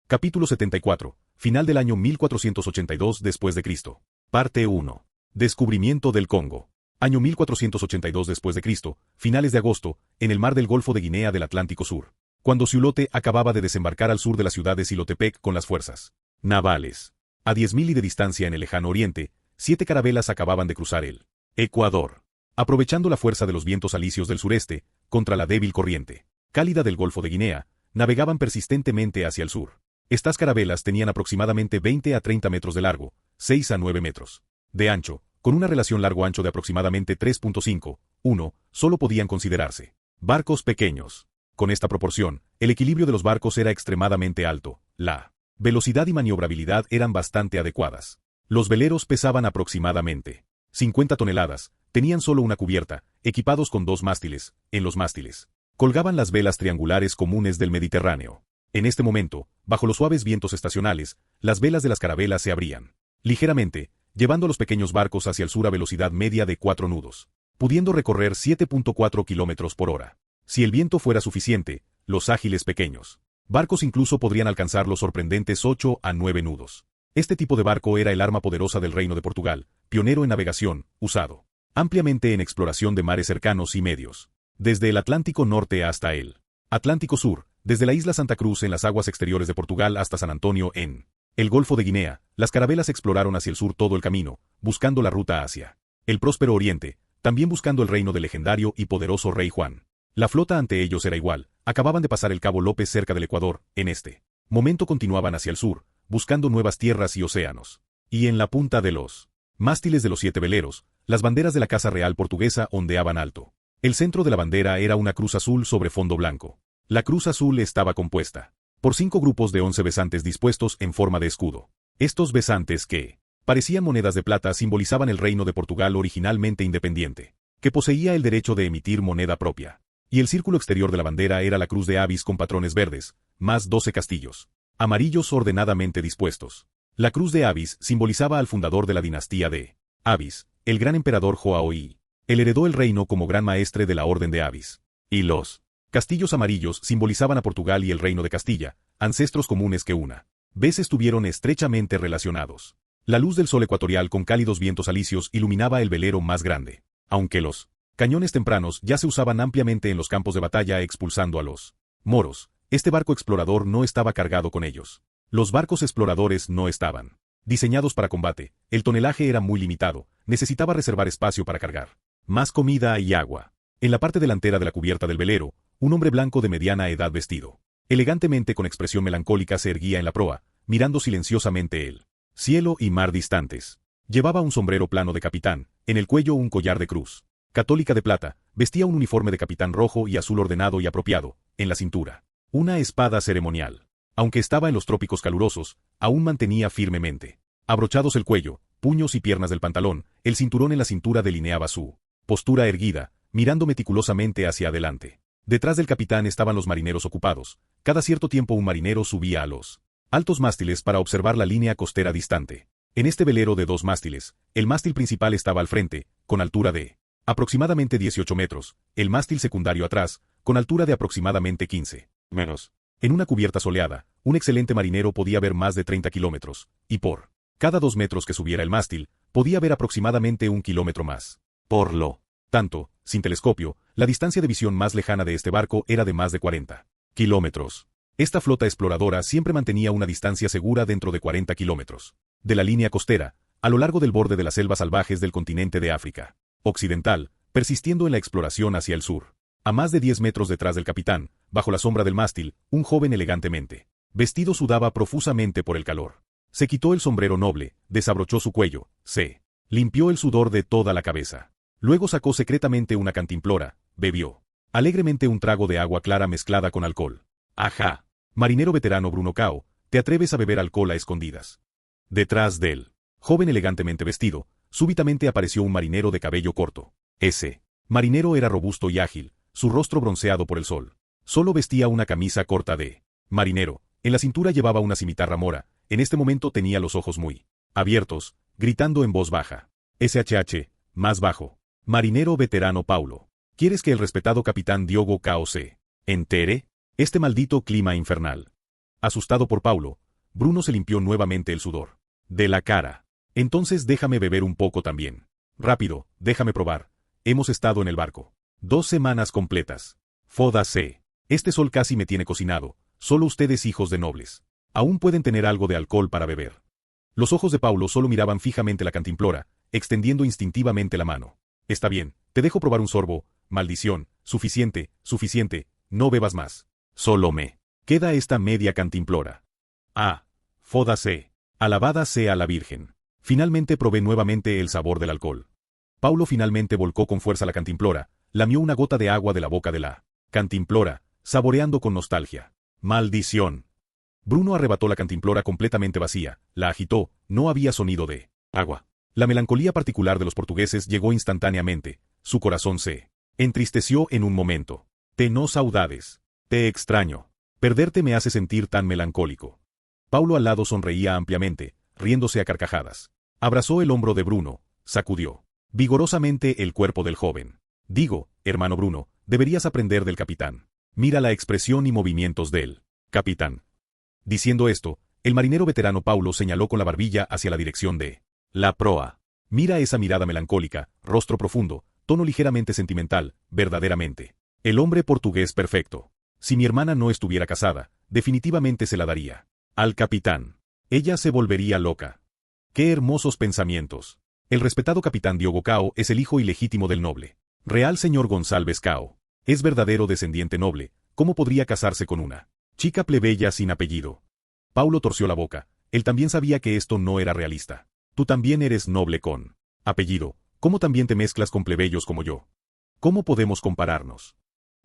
Capítulo 74. Final del año 1482 después de Cristo. Parte 1. Descubrimiento del Congo. Año 1482 después de Cristo, finales de agosto, en el mar del Golfo de Guinea del Atlántico Sur. Cuando Ciulote acababa de desembarcar al sur de la ciudad de Silotepec con las fuerzas navales. A 10.000 de distancia en el lejano oriente, 7 carabelas acababan de cruzar el Ecuador. Aprovechando la fuerza de los vientos alisios del sureste, contra la débil corriente cálida del Golfo de Guinea, navegaban persistentemente hacia el sur. Estas carabelas tenían aproximadamente 20 a 30 metros de largo, 6 a 9 metros de ancho, con una relación largo-ancho de aproximadamente 3.5:1, solo podían considerarse barcos pequeños. Con esta proporción, el equilibrio de los barcos era extremadamente alto, la velocidad y maniobrabilidad eran bastante adecuadas. Los veleros pesaban aproximadamente 50 toneladas, tenían solo una cubierta, equipados con 2 mástiles. En los mástiles colgaban las velas triangulares comunes del Mediterráneo. En este momento, bajo los suaves vientos estacionales, las velas de las carabelas se abrían ligeramente, llevando a los pequeños barcos hacia el sur a velocidad media de 4 nudos, pudiendo recorrer 7.4 kilómetros por hora. Si el viento fuera suficiente, los ágiles pequeños barcos incluso podrían alcanzar los sorprendentes 8 a 9 nudos. Este tipo de barco era el arma poderosa del Reino de Portugal, pionero en navegación, usado ampliamente en exploración de mares cercanos y medios, desde el Atlántico Norte hasta el Atlántico Sur, desde la isla Santa Cruz en las aguas exteriores de Portugal hasta San Antonio en el Golfo de Guinea. Las carabelas exploraron hacia el sur todo el camino, buscando la ruta hacia el próspero oriente, también buscando el reino del legendario y poderoso rey Juan. La flota ante ellos era igual, acababan de pasar el Cabo López cerca del Ecuador, en este momento continuaban hacia el sur, buscando nuevas tierras y océanos. Y en la punta de los mástiles de los 7 veleros, las banderas de la Casa Real Portuguesa ondeaban alto. El centro de la bandera era una cruz azul sobre fondo blanco. La cruz azul estaba compuesta por 5 grupos de 11 besantes dispuestos en forma de escudo. Estos besantes, que parecían monedas de plata, simbolizaban el reino de Portugal originalmente independiente, que poseía el derecho de emitir moneda propia. Y el círculo exterior de la bandera era la cruz de Avis con patrones verdes, más 12 castillos amarillos ordenadamente dispuestos. La cruz de Avis simbolizaba al fundador de la dinastía de Avis, el gran emperador Joaoí. Él heredó el reino como gran maestre de la orden de Avis. Y los castillos amarillos simbolizaban a Portugal y el reino de Castilla, ancestros comunes que una vez estuvieron estrechamente relacionados. La luz del sol ecuatorial con cálidos vientos alisios iluminaba el velero más grande. Aunque los cañones tempranos ya se usaban ampliamente en los campos de batalla expulsando a los moros, este barco explorador no estaba cargado con ellos. Los barcos exploradores no estaban diseñados para combate, el tonelaje era muy limitado, necesitaba reservar espacio para cargar más comida y agua. En la parte delantera de la cubierta del velero, un hombre blanco de mediana edad vestido elegantemente con expresión melancólica se erguía en la proa, mirando silenciosamente el cielo y mar distantes. Llevaba un sombrero plano de capitán, en el cuello un collar de cruz católica de plata, vestía un uniforme de capitán rojo y azul ordenado y apropiado, en la cintura una espada ceremonial. Aunque estaba en los trópicos calurosos, aún mantenía firmemente abrochados el cuello, puños y piernas del pantalón, el cinturón en la cintura delineaba su postura erguida, mirando meticulosamente hacia adelante. Detrás del capitán estaban los marineros ocupados. Cada cierto tiempo un marinero subía a los altos mástiles para observar la línea costera distante. En este velero de 2 mástiles, el mástil principal estaba al frente, con altura de aproximadamente 18 metros, el mástil secundario atrás, con altura de aproximadamente 15 menos. En una cubierta soleada, un excelente marinero podía ver más de 30 kilómetros, y por cada 2 metros que subiera el mástil, podía ver aproximadamente 1 kilómetro más. Por lo tanto, sin telescopio, la distancia de visión más lejana de este barco era de más de 40 kilómetros. Esta flota exploradora siempre mantenía una distancia segura dentro de 40 kilómetros de la línea costera, a lo largo del borde de las selvas salvajes del continente de África Occidental, persistiendo en la exploración hacia el sur. A más de 10 metros detrás del capitán, bajo la sombra del mástil, un joven elegantemente vestido sudaba profusamente por el calor. Se quitó el sombrero noble, desabrochó su cuello, se limpió el sudor de toda la cabeza. Luego sacó secretamente una cantimplora, bebió alegremente un trago de agua clara mezclada con alcohol. Ajá. Marinero veterano Bruno Cao, ¿te atreves a beber alcohol a escondidas? Detrás del joven elegantemente vestido, súbitamente apareció un marinero de cabello corto. Ese marinero era robusto y ágil, su rostro bronceado por el sol. Solo vestía una camisa corta de marinero, en la cintura llevaba una cimitarra mora, en este momento tenía los ojos muy abiertos, gritando en voz baja. SHH, más bajo. Marinero veterano Paulo. ¿Quieres que el respetado capitán Diogo Cao se entere? Este maldito clima infernal Asustado por Paulo, Bruno se limpió nuevamente el sudor de la cara. Entonces déjame beber un poco también. Rápido, déjame probar. Hemos estado en el barco 2 semanas completas. Jódase. Este sol casi me tiene cocinado. Solo ustedes, hijos de nobles, aún pueden tener algo de alcohol para beber. Los ojos de Paulo solo miraban fijamente la cantimplora, extendiendo instintivamente la mano. Está bien, te dejo probar un sorbo. Maldición, suficiente, suficiente, no bebas más. Solo me queda esta media cantimplora. Ah, jódase. Alabada sea la Virgen. Finalmente probé nuevamente el sabor del alcohol. Paulo finalmente volcó con fuerza la cantimplora, lamió una gota de agua de la boca de la cantimplora, saboreando con nostalgia. ¡Maldición! Bruno arrebató la cantimplora completamente vacía, la agitó, no había sonido de agua. La melancolía particular de los portugueses llegó instantáneamente, su corazón se entristeció en un momento. Te no saudades. Te extraño. Perderte me hace sentir tan melancólico. Paulo al lado sonreía ampliamente, riéndose a carcajadas. Abrazó el hombro de Bruno, sacudió vigorosamente el cuerpo del joven. Digo, hermano Bruno, deberías aprender del capitán. Mira la expresión y movimientos del capitán. Diciendo esto, el marinero veterano Paulo señaló con la barbilla hacia la dirección de la proa. Mira esa mirada melancólica, rostro profundo, tono ligeramente sentimental, verdaderamente. El hombre portugués perfecto. Si mi hermana no estuviera casada, definitivamente se la daría al capitán. Ella se volvería loca. ¡Qué hermosos pensamientos! El respetado capitán Diogo Cao es el hijo ilegítimo del noble real señor González Cao. Es verdadero descendiente noble, ¿cómo podría casarse con una chica plebeya sin apellido? Paulo torció la boca, él también sabía que esto no era realista. Tú también eres noble con apellido, ¿cómo también te mezclas con plebeyos como yo? ¿Cómo podemos compararnos?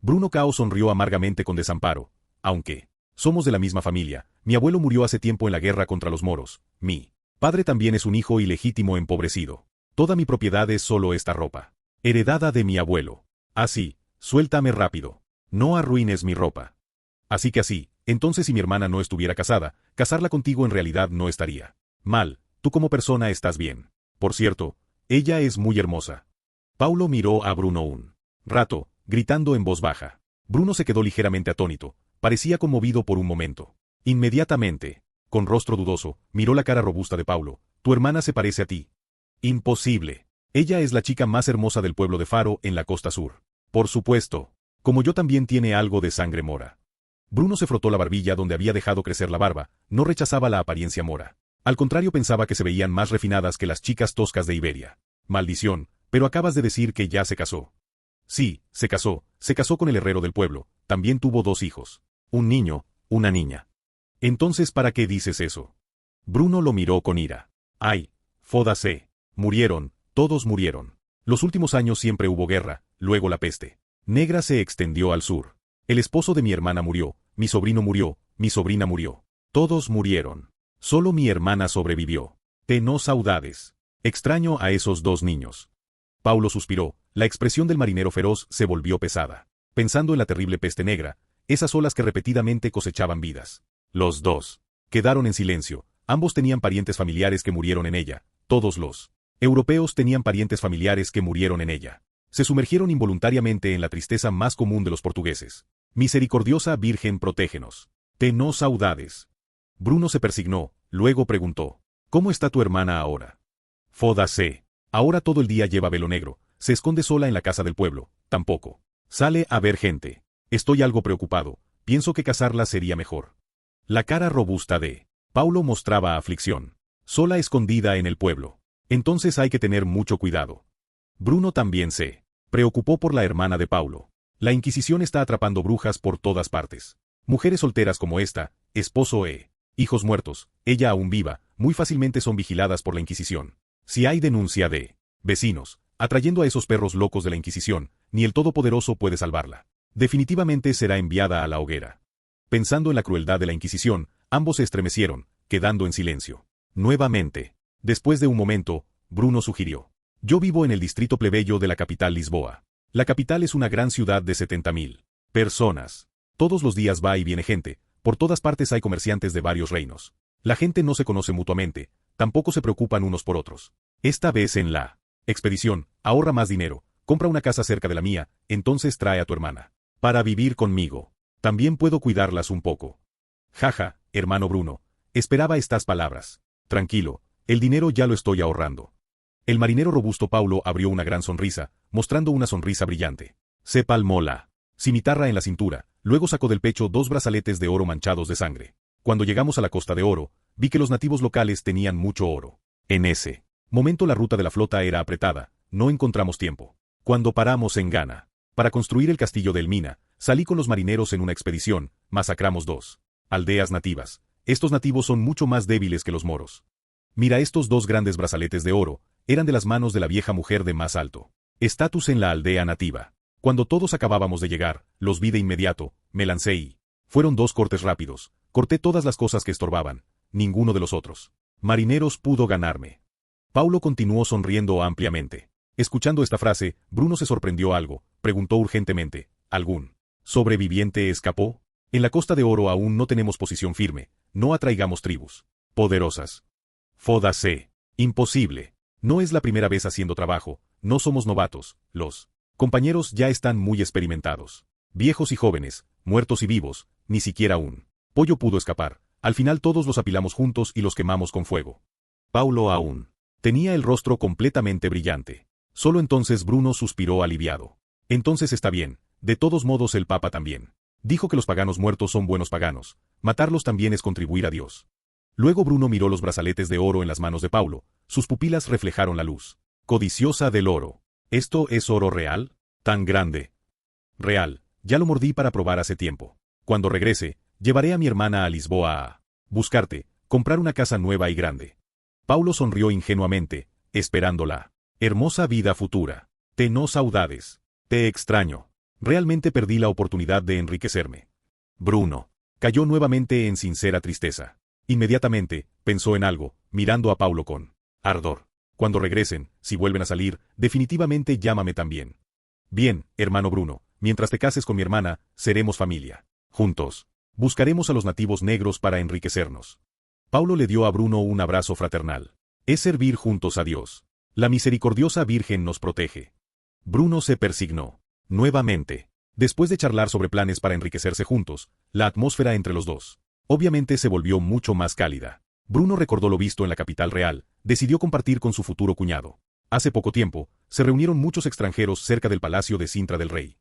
Bruno Cao sonrió amargamente con desamparo. Aunque somos de la misma familia, mi abuelo murió hace tiempo en la guerra contra los moros. Mi padre también es un hijo ilegítimo empobrecido. Toda mi propiedad es solo esta ropa, heredada de mi abuelo. Así, suéltame rápido. No arruines mi ropa. Así que así, entonces si mi hermana no estuviera casada, casarla contigo en realidad no estaría mal. Tú como persona estás bien. Por cierto, ella es muy hermosa. Paulo miró a Bruno un rato, gritando en voz baja. Bruno se quedó ligeramente atónito, parecía conmovido por un momento. Inmediatamente, con rostro dudoso, miró la cara robusta de Paulo. Tu hermana se parece a ti. Imposible. Ella es la chica más hermosa del pueblo de Faro en la costa sur. Por supuesto. Como yo también tiene algo de sangre mora. Bruno se frotó la barbilla donde había dejado crecer la barba, no rechazaba la apariencia mora. Al contrario pensaba que se veían más refinadas que las chicas toscas de Iberia. Maldición, pero acabas de decir que ya se casó. Sí, se casó con el herrero del pueblo, también tuvo 2 hijos. Un niño, una niña. Entonces, ¿para qué dices eso? Bruno lo miró con ira. Ay, jódase. Murieron, todos murieron. Los últimos años siempre hubo guerra, luego la peste negra se extendió al sur. El esposo de mi hermana murió, mi sobrino murió, mi sobrina murió. Todos murieron. Solo mi hermana sobrevivió. Te no saudades. Extraño a esos 2 niños. Paulo suspiró, la expresión del marinero feroz se volvió pesada. Pensando en la terrible peste negra, esas olas que repetidamente cosechaban vidas. Los 2 quedaron en silencio, ambos tenían parientes familiares que murieron en ella, todos los europeos tenían parientes familiares que murieron en ella. Se sumergieron involuntariamente en la tristeza más común de los portugueses. Misericordiosa Virgen, protégenos. Te no saudades. Bruno se persignó, luego preguntó. ¿Cómo está tu hermana ahora? Jódase. Ahora todo el día lleva velo negro, se esconde sola en la casa del pueblo, tampoco sale a ver gente. Estoy algo preocupado, pienso que casarla sería mejor. La cara robusta de Paulo mostraba aflicción. Sola escondida en el pueblo. Entonces hay que tener mucho cuidado. Bruno también se preocupó por la hermana de Paulo. La Inquisición está atrapando brujas por todas partes. Mujeres solteras como esta, esposo e hijos muertos, ella aún viva, muy fácilmente son vigiladas por la Inquisición. Si hay denuncia de vecinos, atrayendo a esos perros locos de la Inquisición, ni el Todopoderoso puede salvarla. Definitivamente será enviada a la hoguera. Pensando en la crueldad de la Inquisición, ambos se estremecieron, quedando en silencio. Nuevamente, después de un momento, Bruno sugirió. Yo vivo en el distrito plebeyo de la capital Lisboa. La capital es una gran ciudad de 70.000 personas. Todos los días va y viene gente, por todas partes hay comerciantes de varios reinos. La gente no se conoce mutuamente, tampoco se preocupan unos por otros. Esta vez en la expedición, ahorra más dinero, compra una casa cerca de la mía, entonces trae a tu hermana. Para vivir conmigo. También puedo cuidarlas un poco. Jaja, hermano Bruno, esperaba estas palabras. Tranquilo, el dinero ya lo estoy ahorrando. El marinero robusto Paulo abrió una gran sonrisa, mostrando una sonrisa brillante. Se palmó la cimitarra en la cintura, luego sacó del pecho 2 brazaletes de oro manchados de sangre. Cuando llegamos a la Costa de Oro, vi que los nativos locales tenían mucho oro. En ese momento la ruta de la flota era apretada, no encontramos tiempo. Cuando paramos en Ghana, para construir el castillo de Elmina, salí con los marineros en una expedición, masacramos 2 aldeas nativas. Estos nativos son mucho más débiles que los moros. Mira, estos 2 grandes brazaletes de oro, eran de las manos de la vieja mujer de más alto estatus en la aldea nativa. Cuando todos acabábamos de llegar, los vi de inmediato, me lancé y fueron 2 cortes rápidos, corté todas las cosas que estorbaban, ninguno de los otros marineros pudo ganarme. Paulo continuó sonriendo ampliamente. Escuchando esta frase, Bruno se sorprendió algo, preguntó urgentemente, ¿algún sobreviviente escapó? En la Costa de Oro aún no tenemos posición firme, no atraigamos tribus poderosas. Jódase. Imposible. No es la primera vez haciendo trabajo, no somos novatos, los compañeros ya están muy experimentados. Viejos y jóvenes, muertos y vivos, ni siquiera un pollo pudo escapar. Al final todos los apilamos juntos y los quemamos con fuego. Paulo aún tenía el rostro completamente brillante. Solo entonces Bruno suspiró aliviado. Entonces está bien, de todos modos el Papa también dijo que los paganos muertos son buenos paganos, matarlos también es contribuir a Dios. Luego Bruno miró los brazaletes de oro en las manos de Paulo, sus pupilas reflejaron la luz codiciosa del oro. ¿Esto es oro real? ¿Tan grande? Real, ya lo mordí para probar hace tiempo. Cuando regrese, llevaré a mi hermana a Lisboa a buscarte, comprar una casa nueva y grande. Paulo sonrió ingenuamente, esperando la hermosa vida futura. No saudades. Te extraño. Realmente perdí la oportunidad de enriquecerme. Bruno cayó nuevamente en sincera tristeza. Inmediatamente, pensó en algo, mirando a Paulo con ardor. Cuando regresen, si vuelven a salir, definitivamente llámame también. Bien, hermano Bruno, mientras te cases con mi hermana, seremos familia. Juntos buscaremos a los nativos negros para enriquecernos. Paulo le dio a Bruno un abrazo fraternal. Es servir juntos a Dios. La misericordiosa Virgen nos protege. Bruno se persignó. Nuevamente. Después de charlar sobre planes para enriquecerse juntos, la atmósfera entre los dos obviamente se volvió mucho más cálida. Bruno recordó lo visto en la capital real, decidió compartir con su futuro cuñado. Hace poco tiempo, se reunieron muchos extranjeros cerca del palacio de Sintra del rey.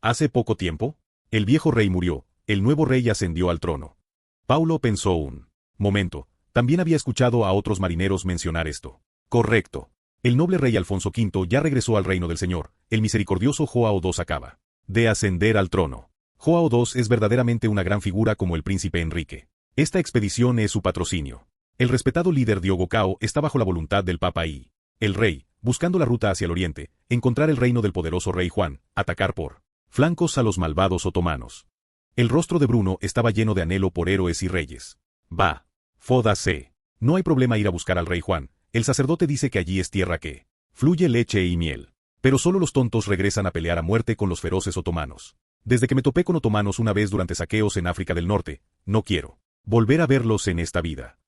¿Hace poco tiempo? El viejo rey murió, el nuevo rey ascendió al trono. Paulo pensó un momento, también había escuchado a otros marineros mencionar esto. Correcto. El noble rey Alfonso V ya regresó al reino del Señor, el misericordioso Joao II acaba de ascender al trono. Joao II es verdaderamente una gran figura como el príncipe Enrique. Esta expedición es su patrocinio. El respetado líder Diogo Cao está bajo la voluntad del Papa y el rey, buscando la ruta hacia el oriente, encontrar el reino del poderoso rey Juan, atacar por flancos a los malvados otomanos. El rostro de Bruno estaba lleno de anhelo por héroes y reyes. Va. Jódase. No hay problema ir a buscar al rey Juan, el sacerdote dice que allí es tierra que fluye leche y miel. Pero solo los tontos regresan a pelear a muerte con los feroces otomanos. Desde que me topé con otomanos una vez durante saqueos en África del Norte, no quiero volver a verlos en esta vida.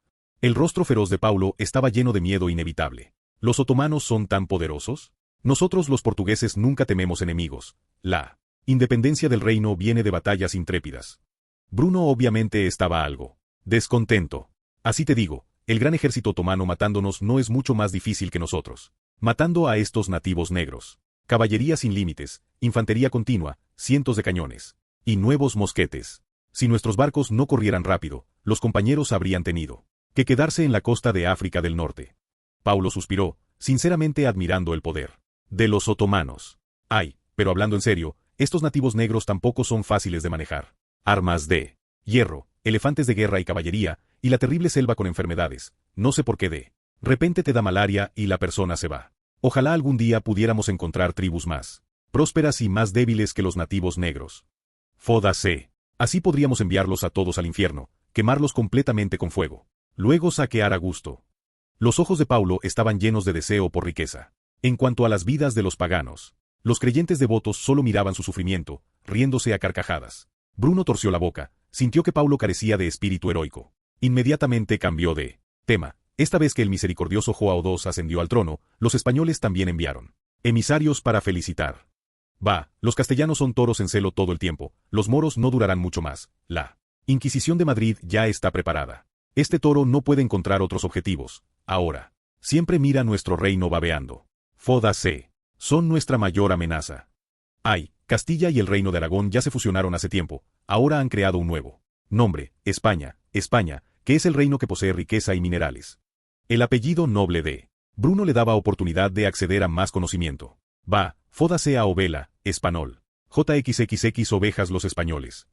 El rostro feroz de Paulo estaba lleno de miedo inevitable. ¿Los otomanos son tan poderosos? Nosotros los portugueses nunca tememos enemigos. La independencia del reino viene de batallas intrépidas. Bruno obviamente estaba algo descontento. Así te digo, el gran ejército otomano matándonos no es mucho más difícil que nosotros. Matando a estos nativos negros. Caballería sin límites, infantería continua, cientos de cañones. Y nuevos mosquetes. Si nuestros barcos no corrieran rápido, los compañeros habrían tenido que quedarse en la costa de África del Norte. Paulo suspiró, sinceramente admirando el poder de los otomanos. Ay, pero hablando en serio, estos nativos negros tampoco son fáciles de manejar. Armas de hierro, elefantes de guerra y caballería, y la terrible selva con enfermedades, no sé por qué de repente te da malaria y la persona se va. Ojalá algún día pudiéramos encontrar tribus más prósperas y más débiles que los nativos negros. Jódase. Así podríamos enviarlos a todos al infierno, quemarlos completamente con fuego. Luego saquear a gusto. Los ojos de Paulo estaban llenos de deseo por riqueza. En cuanto a las vidas de los paganos, los creyentes devotos solo miraban su sufrimiento, riéndose a carcajadas. Bruno torció la boca, sintió que Paulo carecía de espíritu heroico. Inmediatamente cambió de tema. Esta vez que el misericordioso Joao II ascendió al trono, los españoles también enviaron emisarios para felicitar. Va, los castellanos son toros en celo todo el tiempo, los moros no durarán mucho más. La Inquisición de Madrid ya está preparada. Este toro no puede encontrar otros objetivos, ahora. Siempre mira nuestro reino babeando. Jódase. Son nuestra mayor amenaza. Ay, Castilla y el reino de Aragón ya se fusionaron hace tiempo, ahora han creado un nuevo nombre, España, que es el reino que posee riqueza y minerales. El apellido noble de Bruno le daba oportunidad de acceder a más conocimiento. Va, jódase a ovela, español. JXXX ovejas los españoles.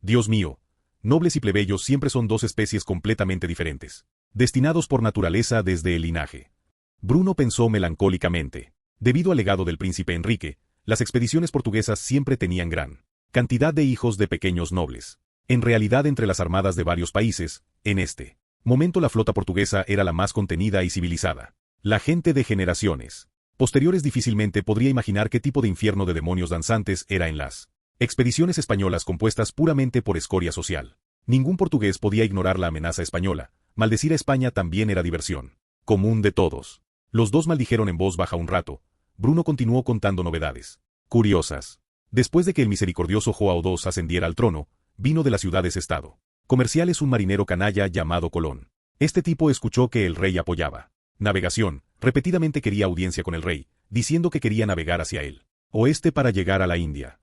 Dios mío, nobles y plebeyos siempre son dos especies completamente diferentes, destinados por naturaleza desde el linaje. Bruno pensó melancólicamente. Debido al legado del príncipe Enrique, las expediciones portuguesas siempre tenían gran cantidad de hijos de pequeños nobles. En realidad, entre las armadas de varios países, en este momento la flota portuguesa era la más contenida y civilizada. La gente de generaciones posteriores difícilmente podría imaginar qué tipo de infierno de demonios danzantes era en las expediciones españolas compuestas puramente por escoria social. Ningún portugués podía ignorar la amenaza española. Maldecir a España también era diversión común de todos. Los dos maldijeron en voz baja un rato. Bruno continuó contando novedades curiosas. Después de que el misericordioso Joao II ascendiera al trono, vino de las ciudades-estado comerciales un marinero canalla llamado Colón. Este tipo escuchó que el rey apoyaba navegación, repetidamente quería audiencia con el rey, diciendo que quería navegar hacia el oeste para llegar a la India.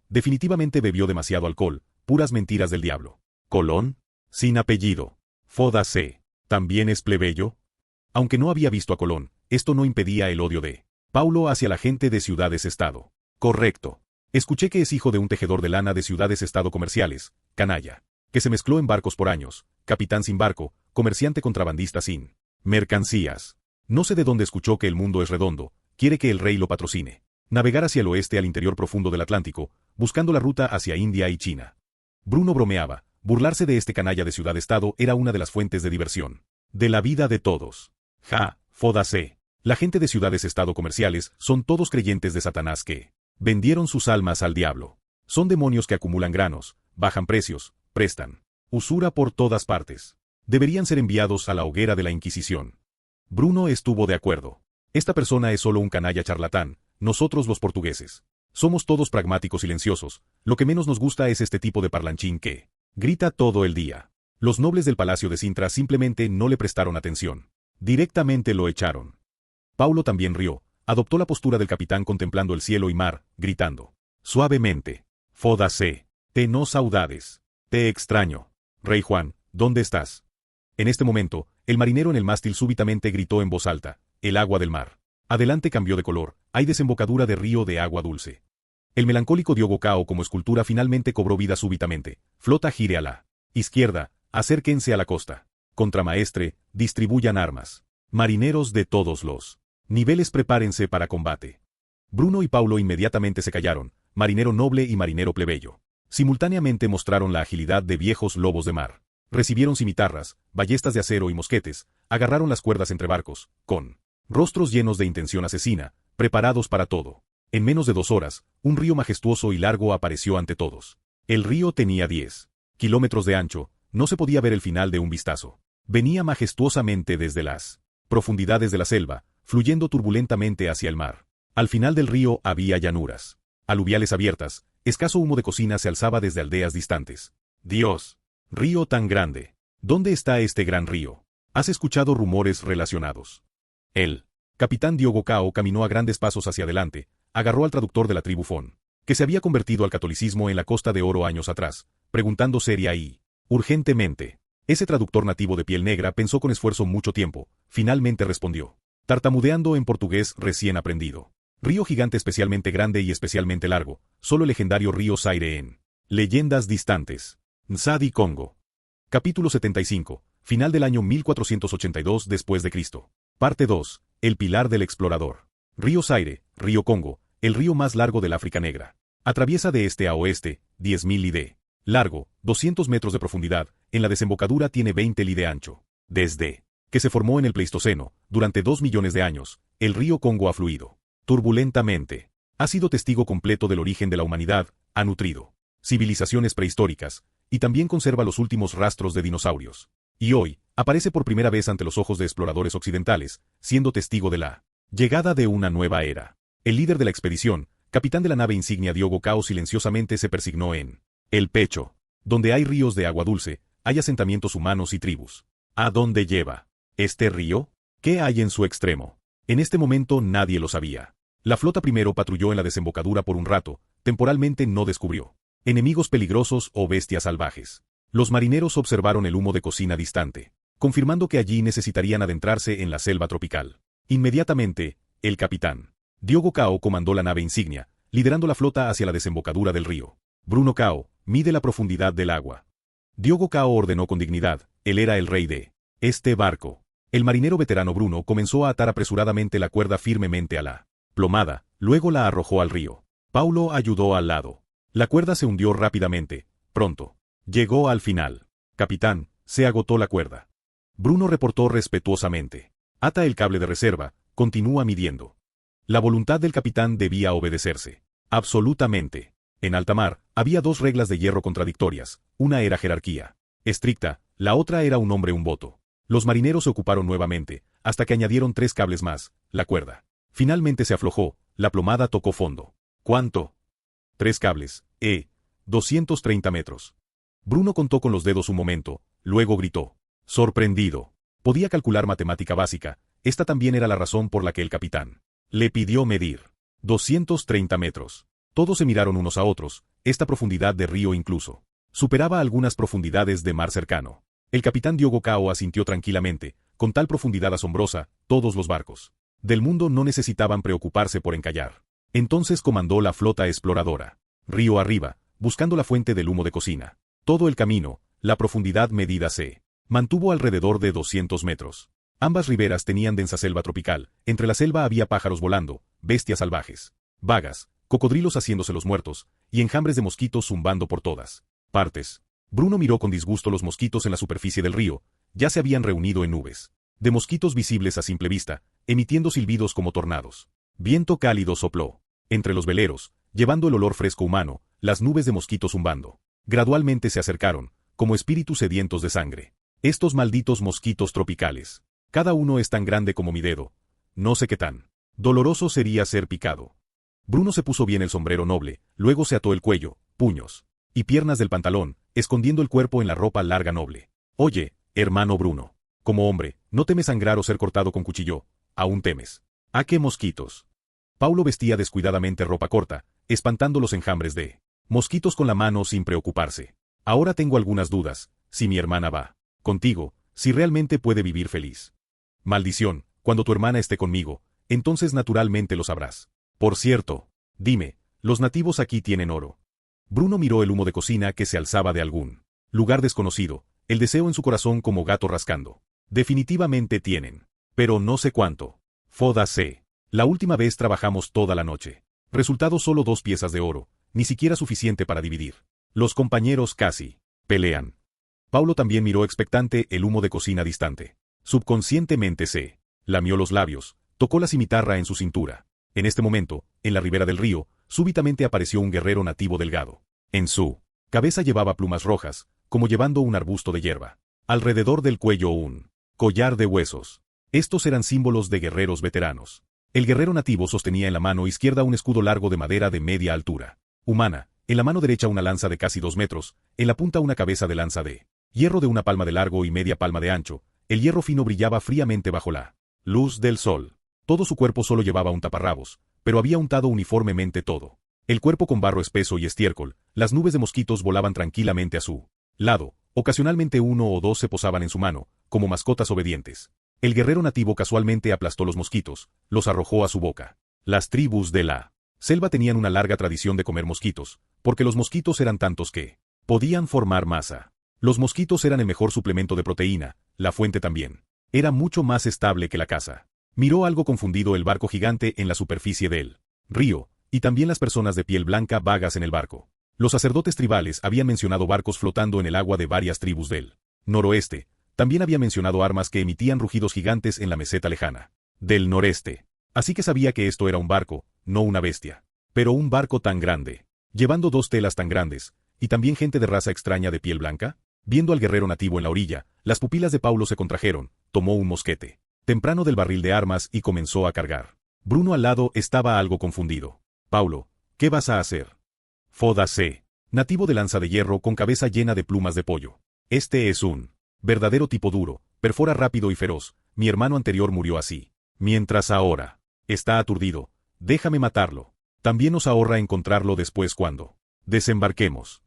Definitivamente bebió demasiado alcohol, puras mentiras del diablo. Colón, sin apellido. Jódase. ¿También es plebeyo? Aunque no había visto a Colón, esto no impedía el odio de Paulo hacia la gente de ciudades-estado. Correcto. Escuché que es hijo de un tejedor de lana de ciudades-estado comerciales, canalla, que se mezcló en barcos por años, capitán sin barco, comerciante contrabandista sin mercancías. No sé de dónde escuchó que el mundo es redondo, quiere que el rey lo patrocine. Navegar hacia el oeste al interior profundo del Atlántico, buscando la ruta hacia India y China. Bruno bromeaba, burlarse de este canalla de ciudad-estado era una de las fuentes de diversión de la vida de todos. Jódase. La gente de ciudades-estado comerciales son todos creyentes de Satanás que vendieron sus almas al diablo. Son demonios que acumulan granos, bajan precios, prestan usura por todas partes. Deberían ser enviados a la hoguera de la Inquisición. Bruno estuvo de acuerdo. Esta persona es solo un canalla charlatán, nosotros los portugueses. Somos todos pragmáticos silenciosos, lo que menos nos gusta es este tipo de parlanchín que grita todo el día. Los nobles del palacio de Sintra simplemente no le prestaron atención. Directamente lo echaron. Paulo también rió, adoptó la postura del capitán contemplando el cielo y mar, gritando suavemente: Jódase. Te no saudades. Te extraño. Rey Juan, ¿dónde estás? En este momento, el marinero en el mástil súbitamente gritó en voz alta: el agua del mar. Adelante cambió de color, hay desembocadura de río de agua dulce. El melancólico Diogo Cao como escultura finalmente cobró vida súbitamente. Flota gire a la izquierda, acérquense a la costa. Contramaestre, distribuyan armas. Marineros de todos los niveles prepárense para combate. Bruno y Paulo inmediatamente se callaron, marinero noble y marinero plebeyo. Simultáneamente mostraron la agilidad de viejos lobos de mar. Recibieron cimitarras, ballestas de acero y mosquetes, agarraron las cuerdas entre barcos, con rostros llenos de intención asesina, preparados para todo. En menos de 2 horas, un río majestuoso y largo apareció ante todos. El río tenía 10 kilómetros de ancho, no se podía ver el final de un vistazo. Venía majestuosamente desde las profundidades de la selva, fluyendo turbulentamente hacia el mar. Al final del río había llanuras aluviales abiertas, escaso humo de cocina se alzaba desde aldeas distantes. Dios, río tan grande. ¿Dónde está este gran río? ¿Has escuchado rumores relacionados? El capitán Diogo Cao caminó a grandes pasos hacia adelante, agarró al traductor de la tribu Fon, que se había convertido al catolicismo en la Costa de Oro años atrás, preguntando seria y urgentemente. Ese traductor nativo de piel negra pensó con esfuerzo mucho tiempo, finalmente respondió, tartamudeando en portugués recién aprendido. Río gigante especialmente grande y especialmente largo, solo el legendario río Zaire en Leyendas distantes. Nsadi Congo. Capítulo 75, final del año 1482 después de Cristo. Parte 2, el pilar del explorador. Río Zaire, río Congo, el río más largo del África Negra. Atraviesa de este a oeste, 10.000 li de largo, 200 metros de profundidad, en la desembocadura tiene 20 li de ancho. Desde que se formó en el Pleistoceno, durante 2 millones de años, el río Congo ha fluido turbulentamente. Ha sido testigo completo del origen de la humanidad, ha nutrido civilizaciones prehistóricas, y también conserva los últimos rastros de dinosaurios. Y hoy, aparece por primera vez ante los ojos de exploradores occidentales, siendo testigo de la llegada de una nueva era. El líder de la expedición, capitán de la nave insignia Diogo Cao silenciosamente se persignó en el pecho Donde hay ríos de agua dulce, hay asentamientos humanos y tribus. ¿A dónde lleva este río? ¿Qué hay en su extremo? En este momento nadie lo sabía. La flota primero patrulló en la desembocadura por un rato, temporalmente no descubrió enemigos peligrosos o bestias salvajes. Los marineros observaron el humo de cocina distante, confirmando que allí necesitarían adentrarse en la selva tropical. Inmediatamente, el capitán Diogo Cao comandó la nave insignia, liderando la flota hacia la desembocadura del río. Bruno Cao, mide la profundidad del agua. Diogo Cao ordenó con dignidad, él era el rey de este barco. El marinero veterano Bruno comenzó a atar apresuradamente la cuerda firmemente a la plomada, luego la arrojó al río. Paulo ayudó al lado. La cuerda se hundió rápidamente, pronto. Llegó al final. Capitán, se agotó la cuerda. Bruno reportó respetuosamente. Ata el cable de reserva, continúa midiendo. La voluntad del capitán debía obedecerse. Absolutamente. En alta mar, había dos reglas de hierro contradictorias, una era jerarquía estricta, la otra era un hombre un voto. Los marineros se ocuparon nuevamente, hasta que añadieron 3 cables más, la cuerda. Finalmente se aflojó, la plomada tocó fondo. ¿Cuánto? 3 cables, 230 metros. Bruno contó con los dedos un momento, luego gritó. Sorprendido. Podía calcular matemática básica, esta también era la razón por la que el capitán le pidió medir 230 metros. Todos se miraron unos a otros, esta profundidad de río incluso superaba algunas profundidades de mar cercano. El capitán Diogo Cao asintió tranquilamente, con tal profundidad asombrosa, todos los barcos del mundo no necesitaban preocuparse por encallar. Entonces comandó la flota exploradora, río arriba, buscando la fuente del humo de cocina. Todo el camino, la profundidad medida se mantuvo alrededor de 200 metros. Ambas riberas tenían densa selva tropical, entre la selva había pájaros volando, bestias salvajes, vagas, cocodrilos haciéndose los muertos, y enjambres de mosquitos zumbando por todas partes. Bruno miró con disgusto los mosquitos en la superficie del río, ya se habían reunido en nubes de mosquitos visibles a simple vista, emitiendo silbidos como tornados. Viento cálido sopló entre los veleros, llevando el olor fresco humano, las nubes de mosquitos zumbando. Gradualmente se acercaron, como espíritus sedientos de sangre. Estos malditos mosquitos tropicales. Cada uno es tan grande como mi dedo. No sé qué tan doloroso sería ser picado. Bruno se puso bien el sombrero noble, luego se ató el cuello, puños y piernas del pantalón, escondiendo el cuerpo en la ropa larga noble. Oye, hermano Bruno. Como hombre, no temes sangrar o ser cortado con cuchillo. Aún temes. ¿A qué mosquitos? Paulo vestía descuidadamente ropa corta, espantando los enjambres de mosquitos con la mano sin preocuparse. Ahora tengo algunas dudas, si mi hermana va contigo, si realmente puede vivir feliz. Maldición, cuando tu hermana esté conmigo, entonces naturalmente lo sabrás. Por cierto, dime, los nativos aquí tienen oro. Bruno miró el humo de cocina que se alzaba de algún lugar desconocido, el deseo en su corazón como gato rascando. Definitivamente tienen. Pero no sé cuánto. Jódase. La última vez trabajamos toda la noche. Resultado solo 2 piezas de oro, ni siquiera suficiente para dividir. Los compañeros casi pelean. Paulo también miró expectante el humo de cocina distante. Subconscientemente se lamió los labios, tocó la cimitarra en su cintura. En este momento, en la ribera del río, súbitamente apareció un guerrero nativo delgado. En su cabeza llevaba plumas rojas, como llevando un arbusto de hierba. Alrededor del cuello un collar de huesos. Estos eran símbolos de guerreros veteranos. El guerrero nativo sostenía en la mano izquierda un escudo largo de madera de media altura, humana, en la mano derecha una lanza de casi 2 metros, en la punta una cabeza de lanza de hierro de una palma de largo y media palma de ancho. El hierro fino brillaba fríamente bajo la luz del sol. Todo su cuerpo solo llevaba un taparrabos, pero había untado uniformemente todo. El cuerpo con barro espeso y estiércol, las nubes de mosquitos volaban tranquilamente a su lado, ocasionalmente 1 o 2 se posaban en su mano, como mascotas obedientes. El guerrero nativo casualmente aplastó los mosquitos, los arrojó a su boca. Las tribus de la selva tenían una larga tradición de comer mosquitos, porque los mosquitos eran tantos que podían formar masa. Los mosquitos eran el mejor suplemento de proteína, la fuente también. Era mucho más estable que la caza. Miró algo confundido el barco gigante en la superficie del río, y también las personas de piel blanca vagas en el barco. Los sacerdotes tribales habían mencionado barcos flotando en el agua de varias tribus del noroeste. También había mencionado armas que emitían rugidos gigantes en la meseta lejana del noreste. Así que sabía que esto era un barco, no una bestia. Pero un barco tan grande, llevando 2 telas tan grandes, y también gente de raza extraña de piel blanca. Viendo al guerrero nativo en la orilla, las pupilas de Paulo se contrajeron, tomó un mosquete temprano del barril de armas y comenzó a cargar. Bruno al lado estaba algo confundido. Paulo, ¿qué vas a hacer? Jódase. Nativo de Lanza de Hierro con cabeza llena de plumas de pollo. Este es un verdadero tipo duro, perfora rápido y feroz. Mi hermano anterior murió así. Mientras ahora está aturdido. Déjame matarlo. También nos ahorra encontrarlo después cuando desembarquemos.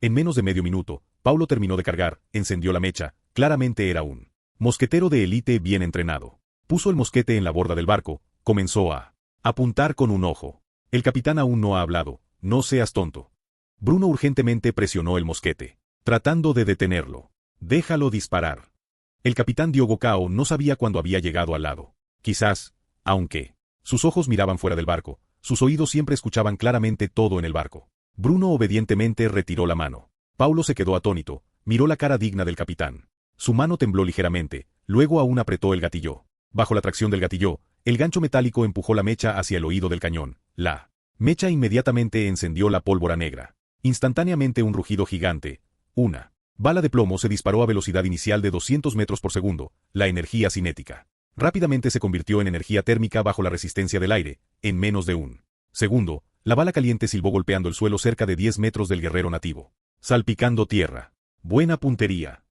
En menos de medio minuto, Paulo terminó de cargar, encendió la mecha, claramente era un mosquetero de élite bien entrenado. Puso el mosquete en la borda del barco, comenzó a apuntar con un ojo. El capitán aún no ha hablado, no seas tonto. Bruno urgentemente presionó el mosquete, tratando de detenerlo. Déjalo disparar. El capitán Diogo Cao no sabía cuándo había llegado al lado. Quizás, aunque sus ojos miraban fuera del barco, sus oídos siempre escuchaban claramente todo en el barco. Bruno obedientemente retiró la mano. Paulo se quedó atónito, miró la cara digna del capitán. Su mano tembló ligeramente, luego aún apretó el gatillo. Bajo la tracción del gatillo, el gancho metálico empujó la mecha hacia el oído del cañón. La mecha inmediatamente encendió la pólvora negra. Instantáneamente un rugido gigante. Una bala de plomo se disparó a velocidad inicial de 200 metros por segundo, la energía cinética. Rápidamente se convirtió en energía térmica bajo la resistencia del aire, en menos de un segundo, la bala caliente silbó golpeando el suelo cerca de 10 metros del guerrero nativo, salpicando tierra. Buena puntería.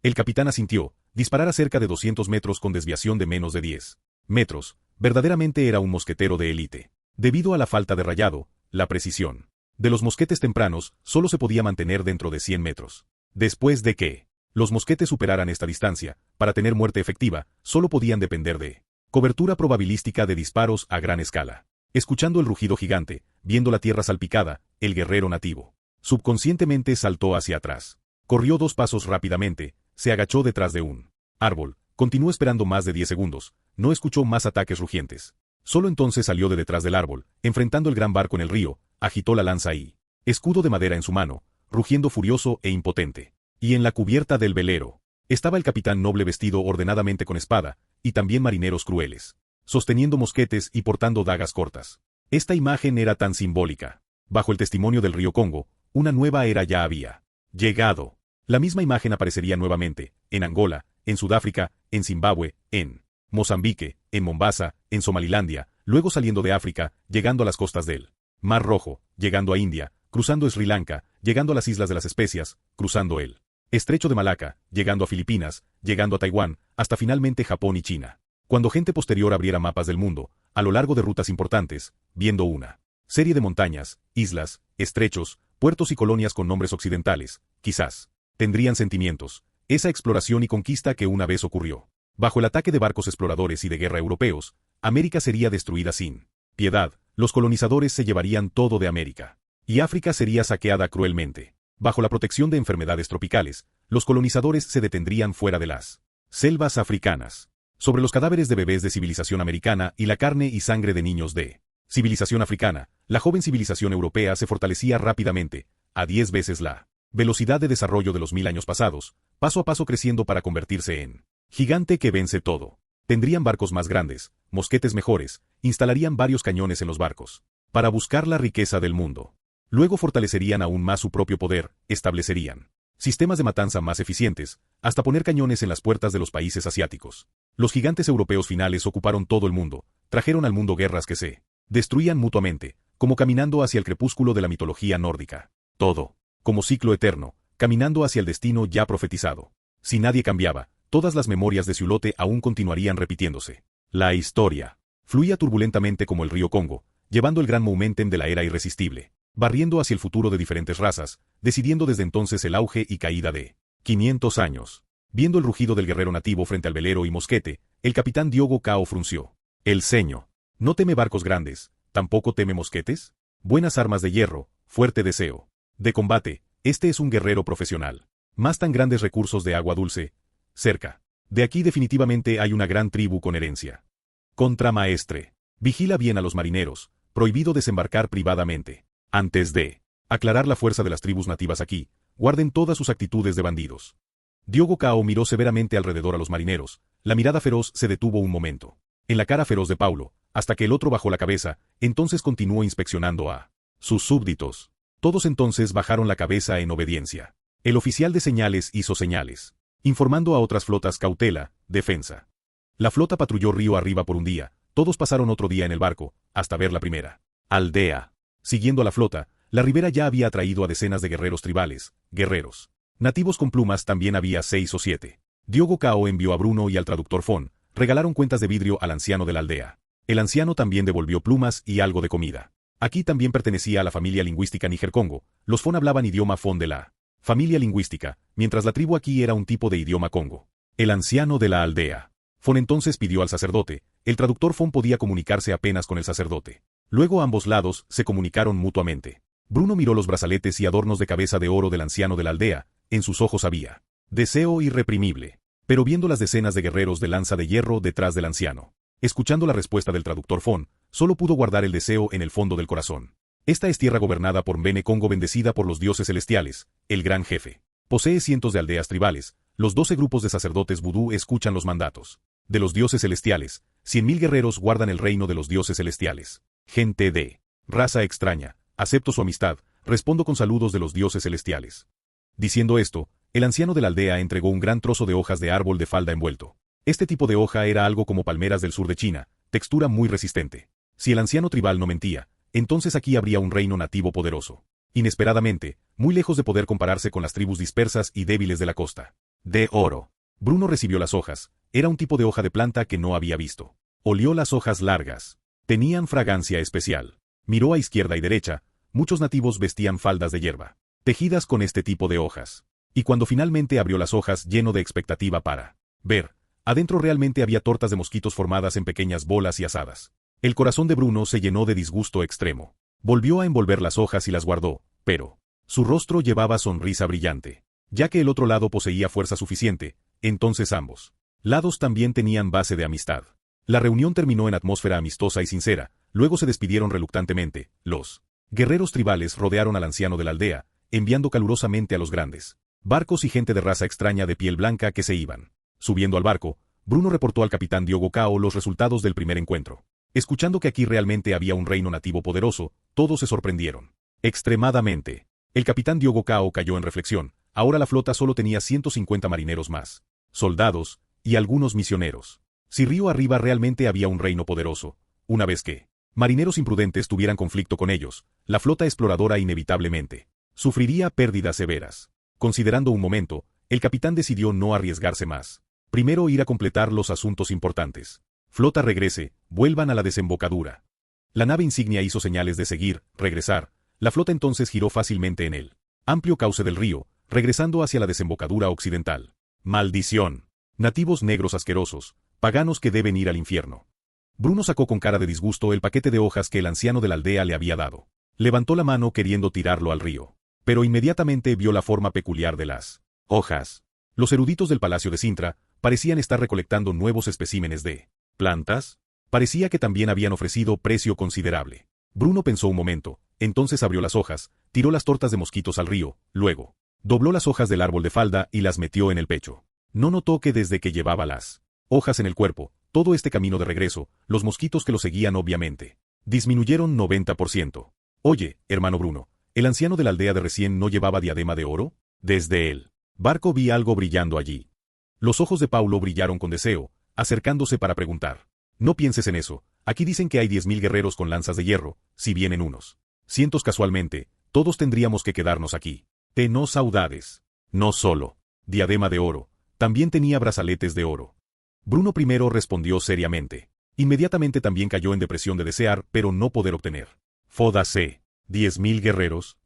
El capitán asintió, disparar a cerca de 200 metros con desviación de menos de 10 metros, verdaderamente era un mosquetero de élite. Debido a la falta de rayado, la precisión de los mosquetes tempranos solo se podía mantener dentro de 100 metros. Después de que los mosquetes superaran esta distancia, para tener muerte efectiva, solo podían depender de cobertura probabilística de disparos a gran escala. Escuchando el rugido gigante, viendo la tierra salpicada, el guerrero nativo subconscientemente saltó hacia atrás. Corrió 2 pasos rápidamente, se agachó detrás de un árbol, continuó esperando más de 10 segundos, no escuchó más ataques rugientes. Solo entonces salió de detrás del árbol, enfrentando el gran barco en el río, agitó la lanza y escudo de madera en su mano, rugiendo furioso e impotente. Y en la cubierta del velero estaba el capitán noble vestido ordenadamente con espada, y también marineros crueles, sosteniendo mosquetes y portando dagas cortas. Esta imagen era tan simbólica. Bajo el testimonio del río Congo, una nueva era ya había llegado. La misma imagen aparecería nuevamente, en Angola, en Sudáfrica, en Zimbabue, en Mozambique, en Mombasa, en Somalilandia, luego saliendo de África, llegando a las costas del Mar Rojo, llegando a India, cruzando Sri Lanka, llegando a las Islas de las Especias, cruzando el Estrecho de Malaca, llegando a Filipinas, llegando a Taiwán, hasta finalmente Japón y China. Cuando gente posterior abriera mapas del mundo, a lo largo de rutas importantes, viendo una serie de montañas, islas, estrechos, puertos y colonias con nombres occidentales, quizás tendrían sentimientos, esa exploración y conquista que una vez ocurrió. Bajo el ataque de barcos exploradores y de guerra europeos, América sería destruida sin piedad, los colonizadores se llevarían todo de América. Y África sería saqueada cruelmente. Bajo la protección de enfermedades tropicales, los colonizadores se detendrían fuera de las selvas africanas. Sobre los cadáveres de bebés de civilización americana y la carne y sangre de niños de civilización africana, la joven civilización europea se fortalecía rápidamente, a 10 veces la velocidad de desarrollo de los 1000 años pasados, paso a paso creciendo para convertirse en gigante que vence todo. Tendrían barcos más grandes, mosquetes mejores, instalarían varios cañones en los barcos, para buscar la riqueza del mundo. Luego fortalecerían aún más su propio poder, establecerían sistemas de matanza más eficientes, hasta poner cañones en las puertas de los países asiáticos. Los gigantes europeos finales ocuparon todo el mundo, trajeron al mundo guerras que se destruían mutuamente, como caminando hacia el crepúsculo de la mitología nórdica. Todo, como ciclo eterno, caminando hacia el destino ya profetizado. Si nadie cambiaba, todas las memorias de Ciulote aún continuarían repitiéndose. La historia fluía turbulentamente como el río Congo, llevando el gran momentum de la era irresistible, barriendo hacia el futuro de diferentes razas, decidiendo desde entonces el auge y caída de 500 años. Viendo el rugido del guerrero nativo frente al velero y mosquete, el capitán Diogo Cao frunció el ceño. ¿No teme barcos grandes, tampoco teme mosquetes? Buenas armas de hierro, fuerte deseo de combate, este es un guerrero profesional. Más tan grandes recursos de agua dulce, cerca. De aquí definitivamente hay una gran tribu con herencia. Contramaestre. Vigila bien a los marineros, prohibido desembarcar privadamente. Antes de aclarar la fuerza de las tribus nativas aquí, guarden todas sus actitudes de bandidos. Diogo Cao miró severamente alrededor a los marineros, la mirada feroz se detuvo un momento en la cara feroz de Paulo, hasta que el otro bajó la cabeza, entonces continuó inspeccionando a sus súbditos. Todos entonces bajaron la cabeza en obediencia. El oficial de señales hizo señales, informando a otras flotas cautela, defensa. La flota patrulló río arriba por un día, todos pasaron otro día en el barco, hasta ver la primera aldea. Siguiendo a la flota, la ribera ya había atraído a decenas de guerreros tribales, guerreros nativos con plumas también había 6 o 7. Diogo Cao envió a Bruno y al traductor Fon, regalaron cuentas de vidrio al anciano de la aldea. El anciano también devolvió plumas y algo de comida. Aquí también pertenecía a la familia lingüística Níger-Congo, los Fon hablaban idioma Fon de la familia lingüística, mientras la tribu aquí era un tipo de idioma Congo. El anciano de la aldea. Fon entonces pidió al sacerdote, el traductor Fon podía comunicarse apenas con el sacerdote. Luego ambos lados se comunicaron mutuamente. Bruno miró los brazaletes y adornos de cabeza de oro del anciano de la aldea, en sus ojos había deseo irreprimible. Pero viendo las decenas de guerreros de lanza de hierro detrás del anciano, escuchando la respuesta del traductor Fon, solo pudo guardar el deseo en el fondo del corazón. Esta es tierra gobernada por Mbene Congo bendecida por los dioses celestiales, el gran jefe. Posee cientos de aldeas tribales, los 12 grupos de sacerdotes vudú escuchan los mandatos de los dioses celestiales, 100.000 guerreros guardan el reino de los dioses celestiales. Gente de raza extraña, acepto su amistad, respondo con saludos de los dioses celestiales. Diciendo esto, el anciano de la aldea entregó un gran trozo de hojas de árbol de falda envuelto. Este tipo de hoja era algo como palmeras del sur de China, textura muy resistente. Si el anciano tribal no mentía, entonces aquí habría un reino nativo poderoso. Inesperadamente, muy lejos de poder compararse con las tribus dispersas y débiles de la costa. De oro. Bruno recibió las hojas, era un tipo de hoja de planta que no había visto. Olió las hojas largas. Tenían fragancia especial. Miró a izquierda y derecha, muchos nativos vestían faldas de hierba, tejidas con este tipo de hojas. Y cuando finalmente abrió las hojas lleno de expectativa para ver, adentro realmente había tortas de mosquitos formadas en pequeñas bolas y asadas. El corazón de Bruno se llenó de disgusto extremo. Volvió a envolver las hojas y las guardó, pero su rostro llevaba sonrisa brillante. Ya que el otro lado poseía fuerza suficiente, entonces ambos lados también tenían base de amistad. La reunión terminó en atmósfera amistosa y sincera, luego se despidieron reluctantemente. Los guerreros tribales rodearon al anciano de la aldea, enviando calurosamente a los grandes barcos y gente de raza extraña de piel blanca que se iban. Subiendo al barco, Bruno reportó al capitán Diogo Cao los resultados del primer encuentro. Escuchando que aquí realmente había un reino nativo poderoso, todos se sorprendieron extremadamente. El capitán Diogo Cao cayó en reflexión, ahora la flota solo tenía 150 marineros más, soldados, y algunos misioneros. Si río arriba realmente había un reino poderoso, una vez que marineros imprudentes tuvieran conflicto con ellos, la flota exploradora inevitablemente sufriría pérdidas severas. Considerando un momento, el capitán decidió no arriesgarse más. Primero ir a completar los asuntos importantes. Flota regrese, vuelvan a la desembocadura. La nave insignia hizo señales de seguir, regresar. La flota entonces giró fácilmente en el amplio cauce del río, regresando hacia la desembocadura occidental. Maldición. Nativos negros asquerosos, paganos que deben ir al infierno. Bruno sacó con cara de disgusto el paquete de hojas que el anciano de la aldea le había dado. Levantó la mano queriendo tirarlo al río, pero inmediatamente vio la forma peculiar de las hojas. Los eruditos del palacio de Sintra parecían estar recolectando nuevos especímenes de plantas. Parecía que también habían ofrecido precio considerable. Bruno pensó un momento, entonces abrió las hojas, tiró las tortas de mosquitos al río, luego dobló las hojas del árbol de falda y las metió en el pecho. No notó que desde que llevaba las hojas en el cuerpo, todo este camino de regreso, los mosquitos que lo seguían obviamente disminuyeron 90%. Oye, hermano Bruno, ¿el anciano de la aldea de recién no llevaba diadema de oro? Desde el barco vi algo brillando allí. Los ojos de Paulo brillaron con deseo, acercándose para preguntar. No pienses en eso, aquí dicen que hay 10.000 guerreros con lanzas de hierro, si vienen unos cientos casualmente, todos tendríamos que quedarnos aquí. No saudades. No solo diadema de oro, también tenía brazaletes de oro. Bruno primero respondió seriamente. Inmediatamente también cayó en depresión de desear, pero no poder obtener. Fódase. 10.000 guerreros.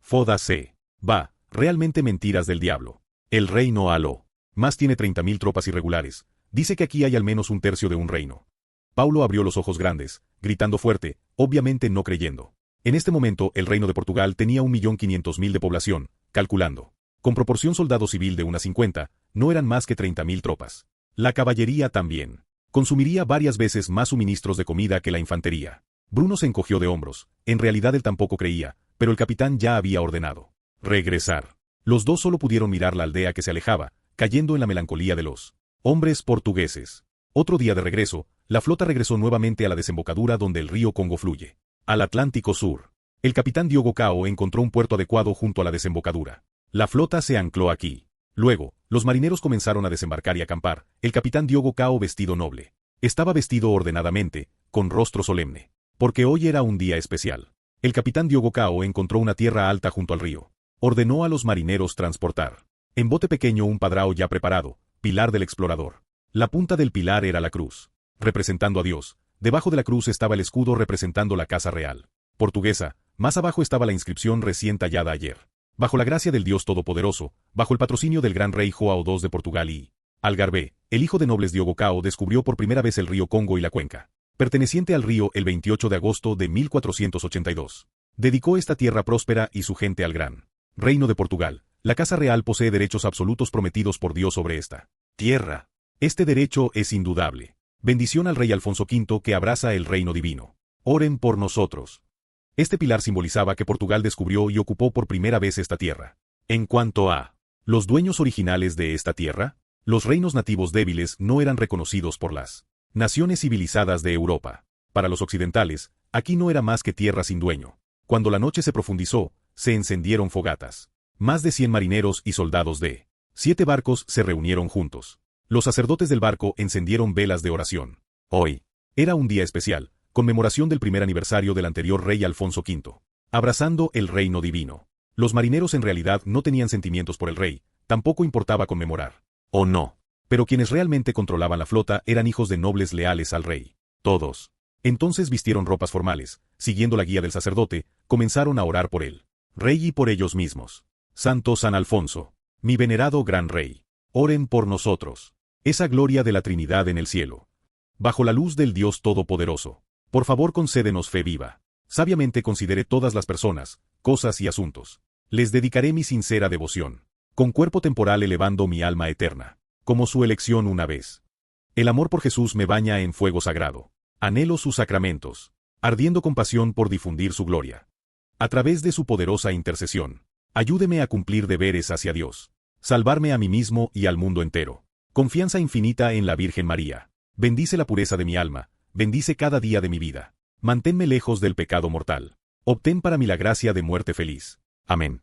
Fódase. Va, realmente mentiras del diablo. El reino aló. Más tiene 30.000 tropas irregulares. Dice que aquí hay al menos un tercio de un reino. Paulo abrió los ojos grandes, gritando fuerte, obviamente no creyendo. En este momento el reino de Portugal tenía 1.500.000 de población, calculando. Con proporción soldado civil de unas 50, no eran más que 30.000 tropas. La caballería también consumiría varias veces más suministros de comida que la infantería. Bruno se encogió de hombros, en realidad él tampoco creía, pero el capitán ya había ordenado regresar. Los dos solo pudieron mirar la aldea que se alejaba, cayendo en la melancolía de los hombres portugueses. Otro día de regreso, la flota regresó nuevamente a la desembocadura donde el río Congo fluye, al Atlántico Sur. El capitán Diogo Cao encontró un puerto adecuado junto a la desembocadura. La flota se ancló aquí. Luego, los marineros comenzaron a desembarcar y acampar, el capitán Diogo Cao vestido noble. Estaba vestido ordenadamente, con rostro solemne, porque hoy era un día especial. El capitán Diogo Cao encontró una tierra alta junto al río. Ordenó a los marineros transportar en bote pequeño un padrao ya preparado, pilar del explorador. La punta del pilar era la cruz, representando a Dios. Debajo de la cruz estaba el escudo representando la casa real portuguesa. Más abajo estaba la inscripción recién tallada ayer. Bajo la gracia del Dios Todopoderoso, bajo el patrocinio del gran rey João II de Portugal y Algarve, el hijo de nobles Diogo Cao descubrió por primera vez el río Congo y la cuenca perteneciente al río el 28 de agosto de 1482. Dedicó esta tierra próspera y su gente al gran reino de Portugal. La casa real posee derechos absolutos prometidos por Dios sobre esta tierra. Este derecho es indudable. Bendición al rey Alfonso V que abraza el reino divino. Oren por nosotros. Este pilar simbolizaba que Portugal descubrió y ocupó por primera vez esta tierra. En cuanto a los dueños originales de esta tierra, los reinos nativos débiles no eran reconocidos por las naciones civilizadas de Europa. Para los occidentales, aquí no era más que tierra sin dueño. Cuando la noche se profundizó, se encendieron fogatas. Más de 100 marineros y soldados de 7 barcos se reunieron juntos. Los sacerdotes del barco encendieron velas de oración. Hoy era un día especial, conmemoración del primer aniversario del anterior rey Alfonso V, abrazando el reino divino. Los marineros en realidad no tenían sentimientos por el rey, tampoco importaba conmemorar. ¿O no? Pero quienes realmente controlaban la flota eran hijos de nobles leales al rey. Todos. Entonces vistieron ropas formales, siguiendo la guía del sacerdote, comenzaron a orar por él rey y por ellos mismos. Santo San Alfonso, mi venerado gran rey, oren por nosotros. Esa gloria de la Trinidad en el cielo. Bajo la luz del Dios Todopoderoso. Por favor concédenos fe viva. Sabiamente considere todas las personas, cosas y asuntos. Les dedicaré mi sincera devoción. Con cuerpo temporal elevando mi alma eterna. Como su elección una vez. El amor por Jesús me baña en fuego sagrado. Anhelo sus sacramentos. Ardiendo con pasión por difundir su gloria. A través de su poderosa intercesión. Ayúdeme a cumplir deberes hacia Dios. Salvarme a mí mismo y al mundo entero. Confianza infinita en la Virgen María. Bendice la pureza de mi alma. Bendice cada día de mi vida. Manténme lejos del pecado mortal. Obtén para mí la gracia de muerte feliz. Amén.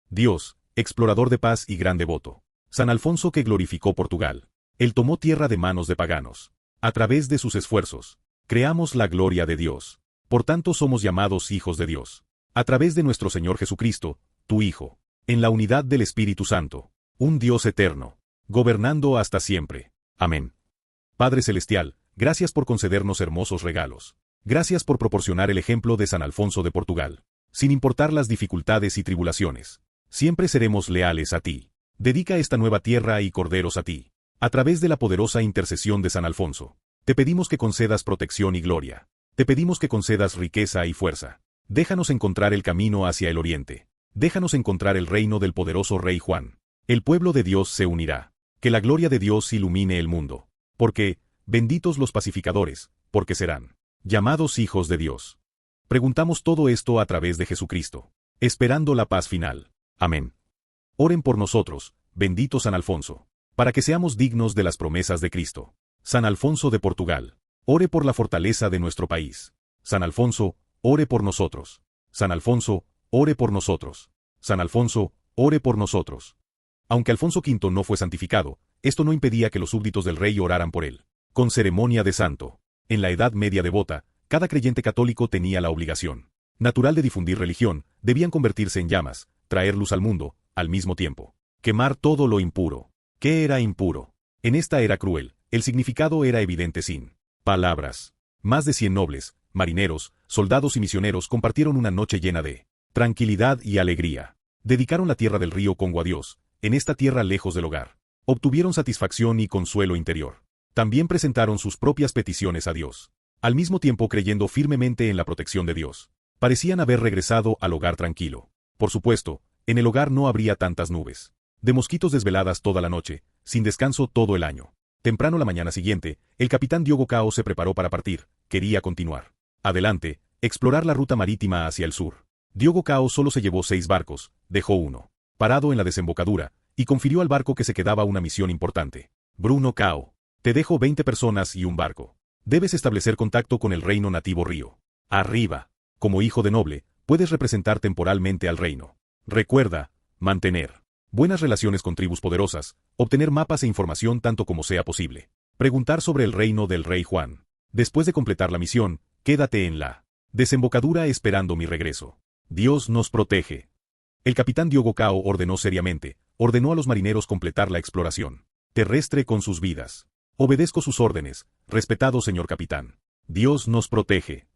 Dios, explorador de paz y gran devoto. San Alfonso que glorificó Portugal. Él tomó tierra de manos de paganos. A través de sus esfuerzos, creamos la gloria de Dios. Por tanto somos llamados hijos de Dios. A través de nuestro Señor Jesucristo, tu Hijo. En la unidad del Espíritu Santo. Un Dios eterno. Gobernando hasta siempre. Amén. Padre Celestial, gracias por concedernos hermosos regalos. Gracias por proporcionar el ejemplo de San Alfonso de Portugal. Sin importar las dificultades y tribulaciones, siempre seremos leales a ti. Dedica esta nueva tierra y corderos a ti. A través de la poderosa intercesión de San Alfonso, te pedimos que concedas protección y gloria. Te pedimos que concedas riqueza y fuerza. Déjanos encontrar el camino hacia el oriente. Déjanos encontrar el reino del poderoso Rey Juan. El pueblo de Dios se unirá. Que la gloria de Dios ilumine el mundo. Porque, benditos los pacificadores, porque serán llamados hijos de Dios. Preguntamos todo esto a través de Jesucristo, esperando la paz final. Amén. Oren por nosotros, bendito San Alfonso, para que seamos dignos de las promesas de Cristo. San Alfonso de Portugal, ore por la fortaleza de nuestro país. San Alfonso, ore por nosotros. San Alfonso, ore por nosotros. San Alfonso, ore por nosotros. Aunque Alfonso V no fue santificado, esto no impedía que los súbditos del rey oraran por él. Con ceremonia de santo. En la Edad Media devota, cada creyente católico tenía la obligación natural de difundir religión, debían convertirse en llamas, traer luz al mundo, al mismo tiempo. Quemar todo lo impuro. ¿Qué era impuro? En esta era cruel, el significado era evidente sin palabras. Más de 100 nobles, marineros, soldados y misioneros compartieron una noche llena de tranquilidad y alegría. Dedicaron la tierra del río Congo a Dios, en esta tierra lejos del hogar. Obtuvieron satisfacción y consuelo interior. También presentaron sus propias peticiones a Dios. Al mismo tiempo creyendo firmemente en la protección de Dios. Parecían haber regresado al hogar tranquilo. Por supuesto, en el hogar no habría tantas nubes de mosquitos desveladas toda la noche, sin descanso todo el año. Temprano la mañana siguiente, el capitán Diogo Cao se preparó para partir. Quería continuar adelante, explorar la ruta marítima hacia el sur. Diogo Cao solo se llevó 6 barcos, dejó uno parado en la desembocadura, y confirió al barco que se quedaba una misión importante. Bruno Cao, te dejo 20 personas y un barco. Debes establecer contacto con el reino nativo río arriba. Como hijo de noble, puedes representar temporalmente al reino. Recuerda, mantener buenas relaciones con tribus poderosas, obtener mapas e información tanto como sea posible. Preguntar sobre el reino del rey Juan. Después de completar la misión, quédate en la Desembocadura esperando mi regreso. Dios nos protege. El capitán Diogo Cao ordenó a los marineros completar la exploración terrestre con sus vidas. Obedezco sus órdenes, respetado señor capitán. Dios nos protege.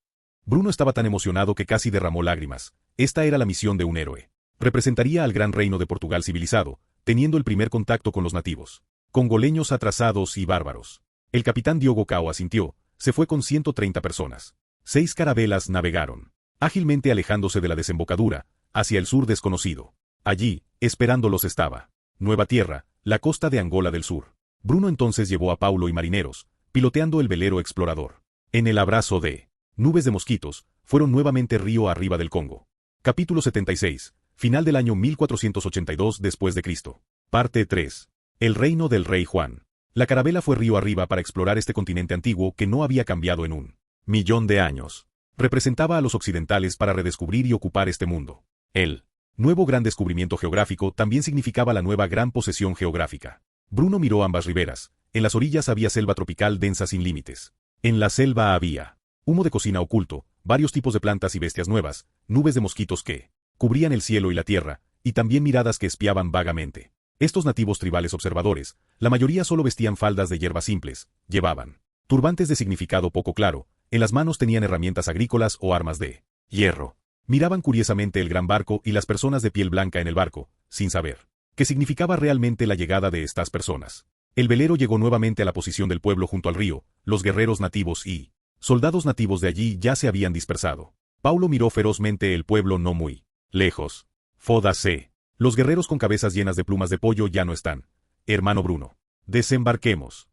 Bruno estaba tan emocionado que casi derramó lágrimas. Esta era la misión de un héroe. Representaría al gran reino de Portugal civilizado, teniendo el primer contacto con los nativos, congoleños atrasados y bárbaros. El capitán Diogo Cao asintió, se fue con 130 personas. 6 carabelas navegaron, ágilmente alejándose de la desembocadura, hacia el sur desconocido. Allí, esperándolos estaba Nueva Tierra, la costa de Angola del Sur. Bruno entonces llevó a Paulo y marineros, piloteando el velero explorador. En el abrazo de nubes de mosquitos, fueron nuevamente río arriba del Congo. Capítulo 76. Final del año 1482 después de Cristo. Parte 3. El reino del rey Juan. La carabela fue río arriba para explorar este continente antiguo que no había cambiado en 1.000.000 de años. Representaba a los occidentales para redescubrir y ocupar este mundo. El nuevo gran descubrimiento geográfico también significaba la nueva gran posesión geográfica. Bruno miró ambas riberas. En las orillas había selva tropical densa sin límites. En la selva había humo de cocina oculto, varios tipos de plantas y bestias nuevas, nubes de mosquitos que cubrían el cielo y la tierra, y también miradas que espiaban vagamente. Estos nativos tribales observadores, la mayoría solo vestían faldas de hierba simples, llevaban turbantes de significado poco claro, en las manos tenían herramientas agrícolas o armas de hierro. Miraban curiosamente el gran barco y las personas de piel blanca en el barco, sin saber qué significaba realmente la llegada de estas personas. El velero llegó nuevamente a la posición del pueblo junto al río, los guerreros nativos y soldados nativos de allí ya se habían dispersado. Paulo miró ferozmente el pueblo no muy lejos. Fódase. Los guerreros con cabezas llenas de plumas de pollo ya no están. Hermano Bruno. Desembarquemos.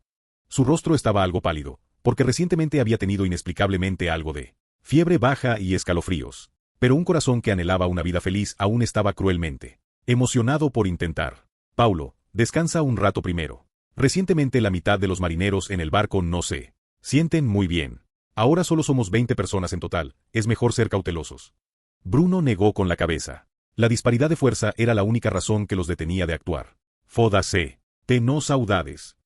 Su rostro estaba algo pálido, porque recientemente había tenido inexplicablemente algo de fiebre baja y escalofríos. Pero un corazón que anhelaba una vida feliz aún estaba cruelmente emocionado por intentar. Paulo, descansa un rato primero. Recientemente la mitad de los marineros en el barco no se sienten muy bien. Ahora solo somos 20 personas en total, es mejor ser cautelosos. Bruno negó con la cabeza. La disparidad de fuerza era la única razón que los detenía de actuar. Fódase. No saudades.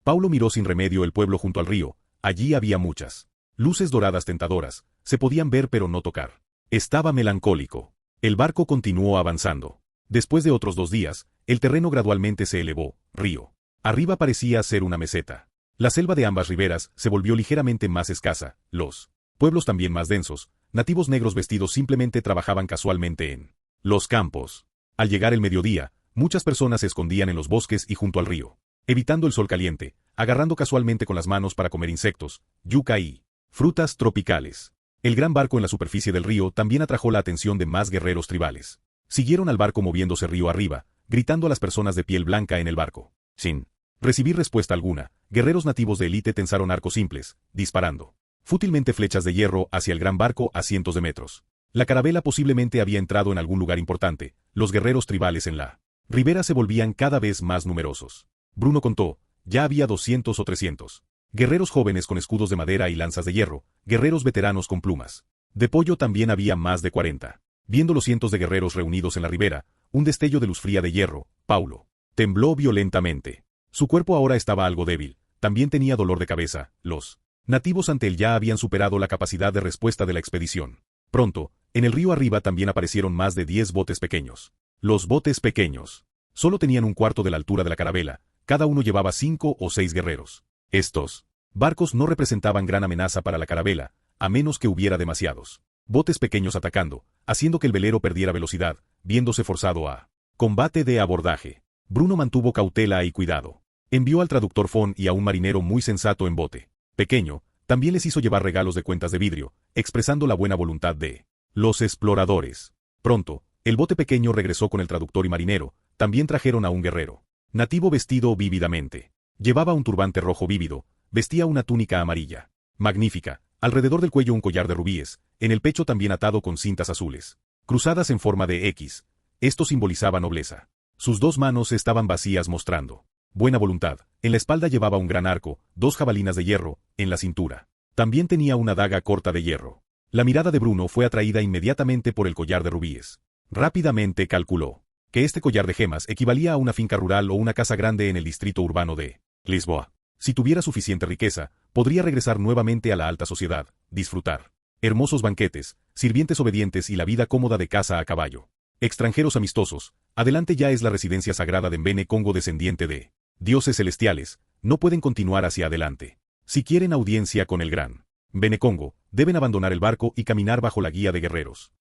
Paulo miró sin remedio el pueblo junto al río. Allí había muchas luces doradas tentadoras, se podían ver pero no tocar. Estaba melancólico. El barco continuó avanzando. Después de otros 2 días, el terreno gradualmente se elevó, río arriba parecía ser una meseta. La selva de ambas riberas se volvió ligeramente más escasa, los pueblos también más densos, nativos negros vestidos simplemente trabajaban casualmente en los campos. Al llegar el mediodía, muchas personas se escondían en los bosques y junto al río, evitando el sol caliente, agarrando casualmente con las manos para comer insectos, yuca y frutas tropicales. El gran barco en la superficie del río también atrajo la atención de más guerreros tribales. Siguieron al barco moviéndose río arriba, gritando a las personas de piel blanca en el barco. Sin recibir respuesta alguna, guerreros nativos de élite tensaron arcos simples, disparando fútilmente flechas de hierro hacia el gran barco a cientos de metros. La carabela posiblemente había entrado en algún lugar importante. Los guerreros tribales en la ribera se volvían cada vez más numerosos. Bruno contó, ya había 200 o 300. Guerreros jóvenes con escudos de madera y lanzas de hierro, guerreros veteranos con plumas de pollo también había más de 40. Viendo los cientos de guerreros reunidos en la ribera, un destello de luz fría de hierro, Paulo tembló violentamente. Su cuerpo ahora estaba algo débil, también tenía dolor de cabeza. Los nativos ante él ya habían superado la capacidad de respuesta de la expedición. Pronto, en el río arriba también aparecieron más de 10 botes pequeños. Los botes pequeños solo tenían un cuarto de la altura de la carabela, cada uno llevaba 5 o 6 guerreros. Estos barcos no representaban gran amenaza para la carabela, a menos que hubiera demasiados botes pequeños atacando, haciendo que el velero perdiera velocidad, viéndose forzado a combate de abordaje. Bruno mantuvo cautela y cuidado. Envió al traductor Fon y a un marinero muy sensato en bote pequeño, también les hizo llevar regalos de cuentas de vidrio, expresando la buena voluntad de los exploradores. Pronto, el bote pequeño regresó con el traductor y marinero, también trajeron a un guerrero nativo vestido vívidamente. Llevaba un turbante rojo vívido, vestía una túnica amarilla magnífica, alrededor del cuello un collar de rubíes, en el pecho también atado con cintas azules, cruzadas en forma de X. Esto simbolizaba nobleza. Sus 2 manos estaban vacías mostrando buena voluntad. En la espalda llevaba un gran arco, 2 jabalinas de hierro, en la cintura también tenía una daga corta de hierro. La mirada de Bruno fue atraída inmediatamente por el collar de rubíes. Rápidamente calculó que este collar de gemas equivalía a una finca rural o una casa grande en el distrito urbano de Lisboa. Si tuviera suficiente riqueza, podría regresar nuevamente a la alta sociedad, disfrutar Hermosos banquetes, sirvientes obedientes y la vida cómoda de caza a caballo. Extranjeros amistosos, adelante ya es la residencia sagrada de Mbene Congo descendiente de dioses celestiales, no pueden continuar hacia adelante. Si quieren audiencia con el gran Mbene Congo, deben abandonar el barco y caminar bajo la guía de guerreros.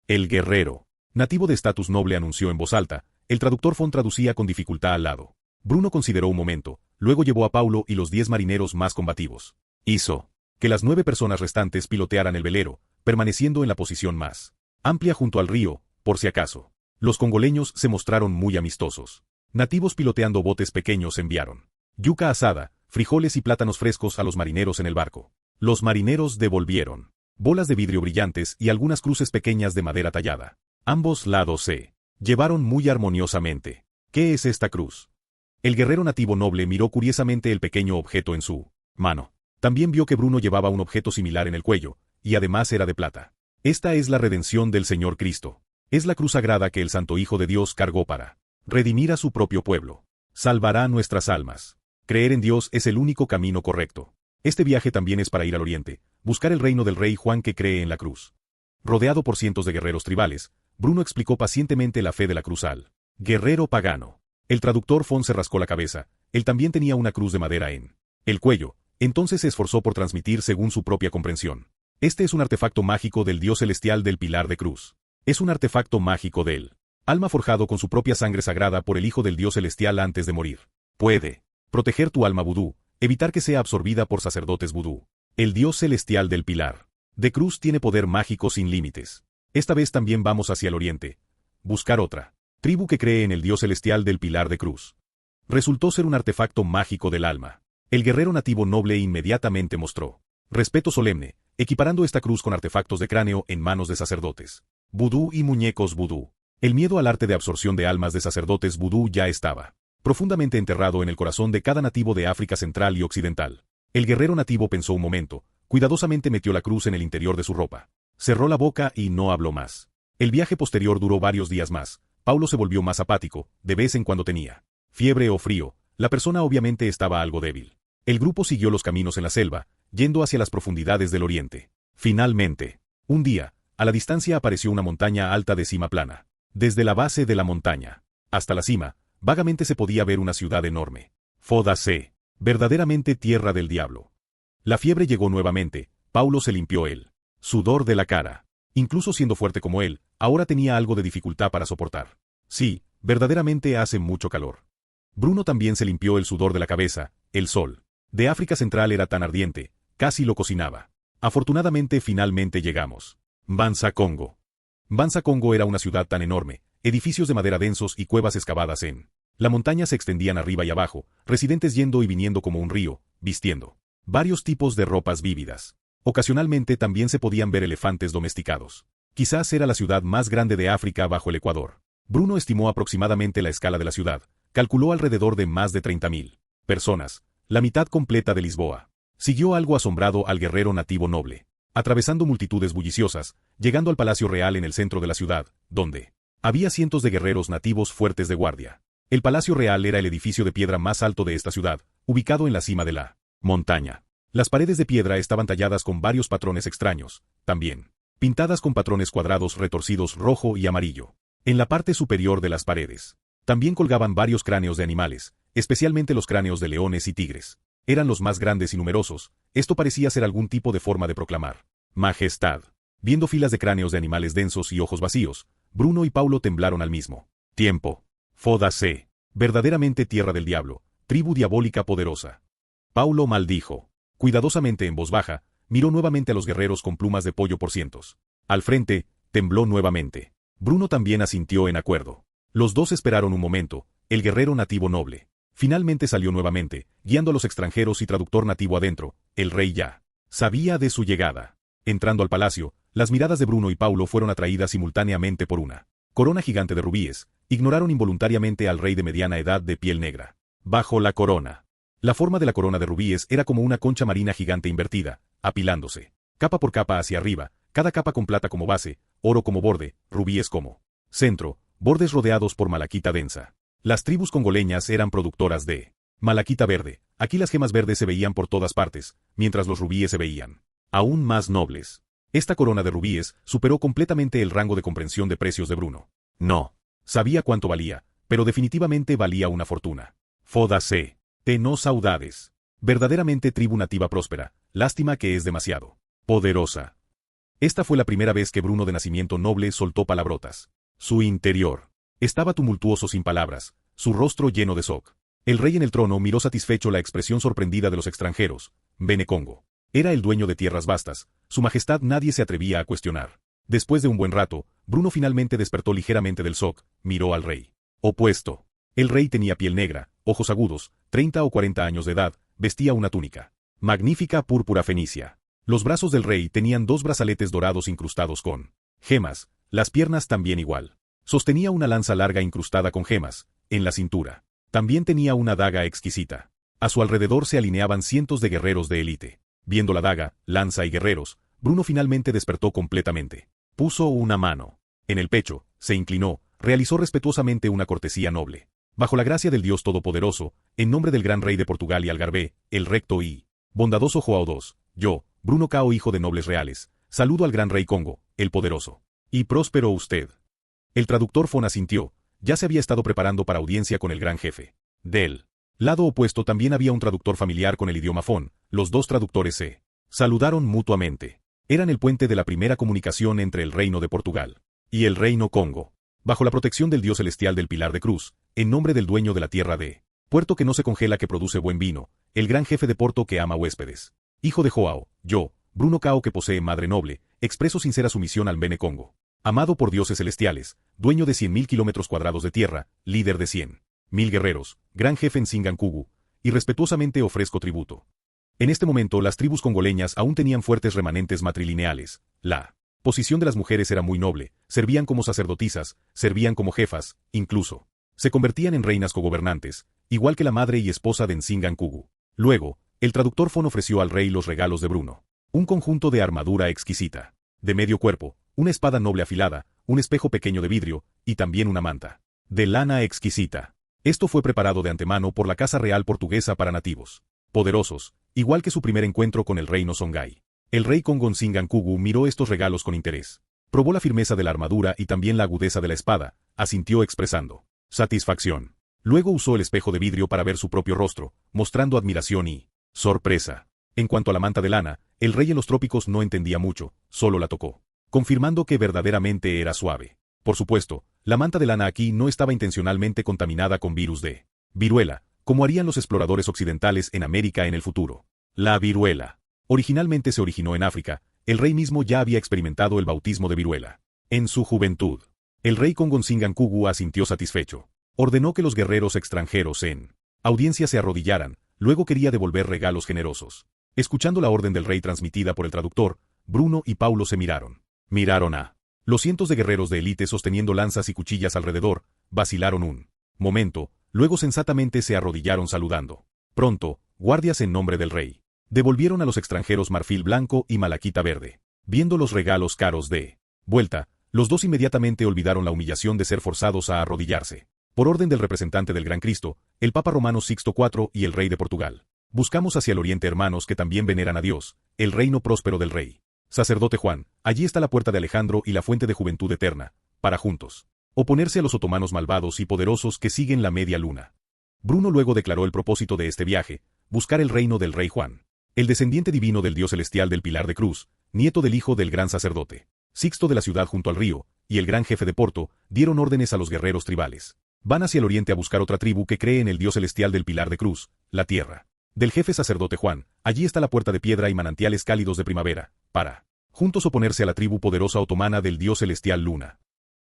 El guerrero, nativo de estatus noble, anunció en voz alta. El traductor Fon traducía con dificultad al lado. Bruno consideró un momento, luego llevó a Paulo y los 10 marineros más combativos. Hizo que las 9 personas restantes pilotearan el velero, permaneciendo en la posición más amplia junto al río, por si acaso. Los congoleños se mostraron muy amistosos. Nativos piloteando botes pequeños enviaron yuca asada, frijoles y plátanos frescos a los marineros en el barco. Los marineros devolvieron bolas de vidrio brillantes y algunas cruces pequeñas de madera tallada. Ambos lados se llevaron muy armoniosamente. ¿Qué es esta cruz? El guerrero nativo noble miró curiosamente el pequeño objeto en su mano. También vio que Bruno llevaba un objeto similar en el cuello, y además era de plata. Esta es la redención del Señor Cristo. Es la cruz sagrada que el Santo Hijo de Dios cargó para redimir a su propio pueblo. Salvará nuestras almas. Creer en Dios es el único camino correcto. Este viaje también es para ir al oriente, buscar el reino del rey Juan que cree en la cruz. Rodeado por cientos de guerreros tribales, Bruno explicó pacientemente la fe de la cruz al guerrero pagano. El traductor Fon se rascó la cabeza. Él también tenía una cruz de madera en el cuello, entonces se esforzó por transmitir según su propia comprensión. Este es un artefacto mágico del Dios celestial del pilar de cruz. Es un artefacto mágico del alma forjado con su propia sangre sagrada por el Hijo del Dios celestial antes de morir. Puede proteger tu alma vudú, evitar que sea absorbida por sacerdotes vudú. El Dios celestial del pilar de cruz tiene poder mágico sin límites. Esta vez también vamos hacia el oriente. Buscar otra tribu que cree en el Dios celestial del pilar de cruz. Resultó ser un artefacto mágico del alma. El guerrero nativo noble inmediatamente mostró respeto solemne, equiparando esta cruz con artefactos de cráneo en manos de sacerdotes vudú y muñecos vudú. El miedo al arte de absorción de almas de sacerdotes vudú ya estaba profundamente enterrado en el corazón de cada nativo de África Central y Occidental. El guerrero nativo pensó un momento, cuidadosamente metió la cruz en el interior de su ropa. Cerró la boca y no habló más. El viaje posterior duró varios días más. Paulo se volvió más apático, de vez en cuando tenía fiebre o frío, la persona obviamente estaba algo débil. El grupo siguió los caminos en la selva, yendo hacia las profundidades del oriente. Finalmente, un día, a la distancia apareció una montaña alta de cima plana. Desde la base de la montaña hasta la cima, vagamente se podía ver una ciudad enorme. Fódase, verdaderamente tierra del diablo. La fiebre llegó nuevamente. Paulo se limpió el sudor de la cara. Incluso siendo fuerte como él, ahora tenía algo de dificultad para soportar. Sí, verdaderamente hace mucho calor. Bruno también se limpió el sudor de la cabeza. El sol de África Central era tan ardiente, casi lo cocinaba. Afortunadamente finalmente llegamos. Mbanza Congo. Mbanza Congo era una ciudad tan enorme, edificios de madera densos y cuevas excavadas en la montaña se extendían arriba y abajo, residentes yendo y viniendo como un río, vistiendo varios tipos de ropas vívidas. Ocasionalmente también se podían ver elefantes domesticados. Quizás era la ciudad más grande de África bajo el Ecuador. Bruno estimó aproximadamente la escala de la ciudad, calculó alrededor de más de 30.000 personas, la mitad completa de Lisboa. Siguió algo asombrado al guerrero nativo noble, atravesando multitudes bulliciosas, llegando al Palacio Real en el centro de la ciudad, donde había cientos de guerreros nativos fuertes de guardia. El Palacio Real era el edificio de piedra más alto de esta ciudad, ubicado en la cima de la montaña. Las paredes de piedra estaban talladas con varios patrones extraños, también pintadas con patrones cuadrados retorcidos rojo y amarillo. En la parte superior de las paredes, también colgaban varios cráneos de animales, especialmente los cráneos de leones y tigres. Eran los más grandes y numerosos. Esto parecía ser algún tipo de forma de proclamar majestad. Viendo filas de cráneos de animales densos y ojos vacíos, Bruno y Paulo temblaron al mismo tiempo. Fódase, verdaderamente tierra del diablo, tribu diabólica poderosa. Paulo maldijo. Cuidadosamente en voz baja, miró nuevamente a los guerreros con plumas de pollo por cientos. Al frente, tembló nuevamente. Bruno también asintió en acuerdo. Los dos esperaron un momento. El guerrero nativo noble finalmente salió nuevamente, guiando a los extranjeros y traductor nativo adentro. El rey ya sabía de su llegada. Entrando al palacio, las miradas de Bruno y Paulo fueron atraídas simultáneamente por una corona gigante de rubíes. Ignoraron involuntariamente al rey de mediana edad de piel negra. Bajo la corona. La forma de la corona de rubíes era como una concha marina gigante invertida, apilándose, capa por capa hacia arriba, cada capa con plata como base, oro como borde, rubíes como centro, bordes rodeados por malaquita densa. Las tribus congoleñas eran productoras de malaquita verde. Aquí las gemas verdes se veían por todas partes, mientras los rubíes se veían aún más nobles. Esta corona de rubíes superó completamente el rango de comprensión de precios de Bruno. No sabía cuánto valía, pero definitivamente valía una fortuna. Fódase. No saudades. Verdaderamente tribu nativa próspera, lástima que es demasiado poderosa. Esta fue la primera vez que Bruno de nacimiento noble soltó palabrotas. Su interior estaba tumultuoso sin palabras, su rostro lleno de shock. El rey en el trono miró satisfecho la expresión sorprendida de los extranjeros. Bene Congo era el dueño de tierras vastas, su majestad nadie se atrevía a cuestionar. Después de un buen rato, Bruno finalmente despertó ligeramente del shock, miró al rey opuesto. El rey tenía piel negra, ojos agudos, 30 o 40 años de edad, vestía una túnica magnífica púrpura fenicia. Los brazos del rey tenían 2 brazaletes dorados incrustados con gemas, las piernas también igual. Sostenía una lanza larga incrustada con gemas, en la cintura. También tenía una daga exquisita. A su alrededor se alineaban cientos de guerreros de élite. Viendo la daga, lanza y guerreros, Bruno finalmente despertó completamente. Puso una mano en el pecho, se inclinó, realizó respetuosamente una cortesía noble. Bajo la gracia del Dios Todopoderoso, en nombre del gran rey de Portugal y Algarve, el recto y bondadoso João II, yo, Bruno Cao, hijo de nobles reales, saludo al gran rey Congo, el poderoso. Y próspero usted. El traductor Fon asintió, ya se había estado preparando para audiencia con el gran jefe. Del lado opuesto también había un traductor familiar con el idioma Fon, los 2 traductores se saludaron mutuamente. Eran el puente de la primera comunicación entre el reino de Portugal y el reino Congo. Bajo la protección del Dios celestial del Pilar de Cruz, en nombre del dueño de la tierra de Puerto que no se congela que produce buen vino, el gran jefe de Porto que ama huéspedes. Hijo de Joao, yo, Bruno Cao que posee madre noble, expreso sincera sumisión al Bene Congo. Amado por dioses celestiales, dueño de 100.000 kilómetros cuadrados de tierra, líder de 100.000 guerreros, gran jefe en Singankugu, y respetuosamente ofrezco tributo. En este momento las tribus congoleñas aún tenían fuertes remanentes matrilineales. La posición de las mujeres era muy noble, servían como sacerdotisas, servían como jefas, incluso se convertían en reinas cogobernantes, igual que la madre y esposa de Nsingankugu. Luego, el traductor Fon ofreció al rey los regalos de Bruno. Un conjunto de armadura exquisita, de medio cuerpo, una espada noble afilada, un espejo pequeño de vidrio, y también una manta de lana exquisita. Esto fue preparado de antemano por la Casa Real Portuguesa para nativos poderosos, igual que su primer encuentro con el reino Songhai. El rey Congo Nsingankugu miró estos regalos con interés. Probó la firmeza de la armadura y también la agudeza de la espada, asintió expresando satisfacción. Luego usó el espejo de vidrio para ver su propio rostro, mostrando admiración y sorpresa. En cuanto a la manta de lana, el rey en los trópicos no entendía mucho, solo la tocó, confirmando que verdaderamente era suave. Por supuesto, la manta de lana aquí no estaba intencionalmente contaminada con virus de viruela, como harían los exploradores occidentales en América en el futuro. La viruela originalmente se originó en África, el rey mismo ya había experimentado el bautismo de viruela. En su juventud, el rey Congo Nsingankugu asintió satisfecho. Ordenó que los guerreros extranjeros en audiencia se arrodillaran, luego quería devolver regalos generosos. Escuchando la orden del rey transmitida por el traductor, Bruno y Paulo se miraron. Miraron a los cientos de guerreros de élite sosteniendo lanzas y cuchillas alrededor, vacilaron un momento, luego sensatamente se arrodillaron saludando. Pronto, guardias en nombre del rey devolvieron a los extranjeros marfil blanco y malaquita verde. Viendo los regalos caros de vuelta, los 2 inmediatamente olvidaron la humillación de ser forzados a arrodillarse. Por orden del representante del Gran Cristo, el Papa Romano Sixto IV y el rey de Portugal. Buscamos hacia el oriente hermanos que también veneran a Dios, el reino próspero del rey. Sacerdote Juan, allí está la puerta de Alejandro y la fuente de juventud eterna, para juntos oponerse a los otomanos malvados y poderosos que siguen la media luna. Bruno luego declaró el propósito de este viaje, buscar el reino del rey Juan, el descendiente divino del Dios celestial del Pilar de Cruz, nieto del hijo del gran sacerdote Sixto de la ciudad junto al río, y el gran jefe de Porto, dieron órdenes a los guerreros tribales. Van hacia el oriente a buscar otra tribu que cree en el Dios celestial del Pilar de Cruz, la tierra del jefe sacerdote Juan, allí está la puerta de piedra y manantiales cálidos de primavera, para juntos oponerse a la tribu poderosa otomana del Dios celestial Luna.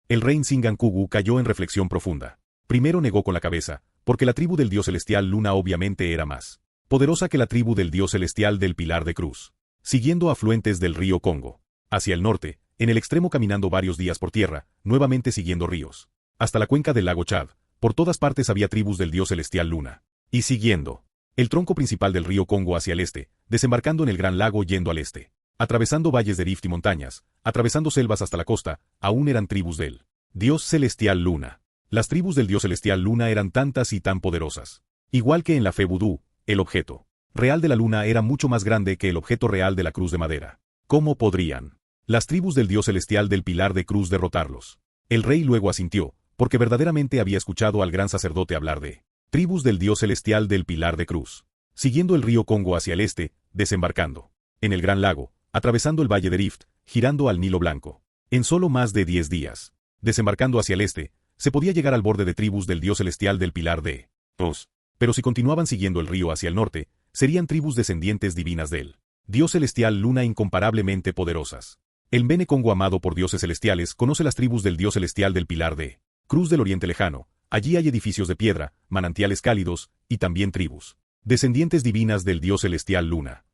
El rey Nsingankugu cayó en reflexión profunda. Primero negó con la cabeza, porque la tribu del Dios celestial Luna obviamente era más poderosa que la tribu del Dios celestial del Pilar de Cruz. Siguiendo afluentes del río Congo. Hacia el norte, en el extremo caminando varios días por tierra, nuevamente siguiendo ríos. Hasta la cuenca del lago Chad, por todas partes había tribus del Dios celestial Luna. Y siguiendo el tronco principal del río Congo hacia el este, desembarcando en el gran lago yendo al este. Atravesando valles de rift y montañas, atravesando selvas hasta la costa, aún eran tribus del Dios celestial Luna. Las tribus del Dios celestial Luna eran tantas y tan poderosas. Igual que en la fe vudú, el objeto real de la luna era mucho más grande que el objeto real de la cruz de madera. ¿Cómo podrían Las tribus del dios celestial del Pilar de Cruz derrotarlos. El rey luego asintió, porque verdaderamente había escuchado al gran sacerdote hablar de tribus del dios celestial del Pilar de Cruz. Siguiendo el río Congo hacia el este, desembarcando en el Gran Lago, atravesando el valle de Rift, girando al Nilo Blanco. En solo más de 10 días, desembarcando hacia el este, se podía llegar al borde de tribus del dios celestial del Pilar de Cruz. Pero si continuaban siguiendo el río hacia el norte, serían tribus descendientes divinas del dios celestial Luna incomparablemente poderosas. El Mbene Congo amado por dioses celestiales conoce las tribus del dios celestial del Pilar de Cruz del Oriente Lejano. Allí hay edificios de piedra, manantiales cálidos, y también tribus descendientes divinas del dios celestial Luna.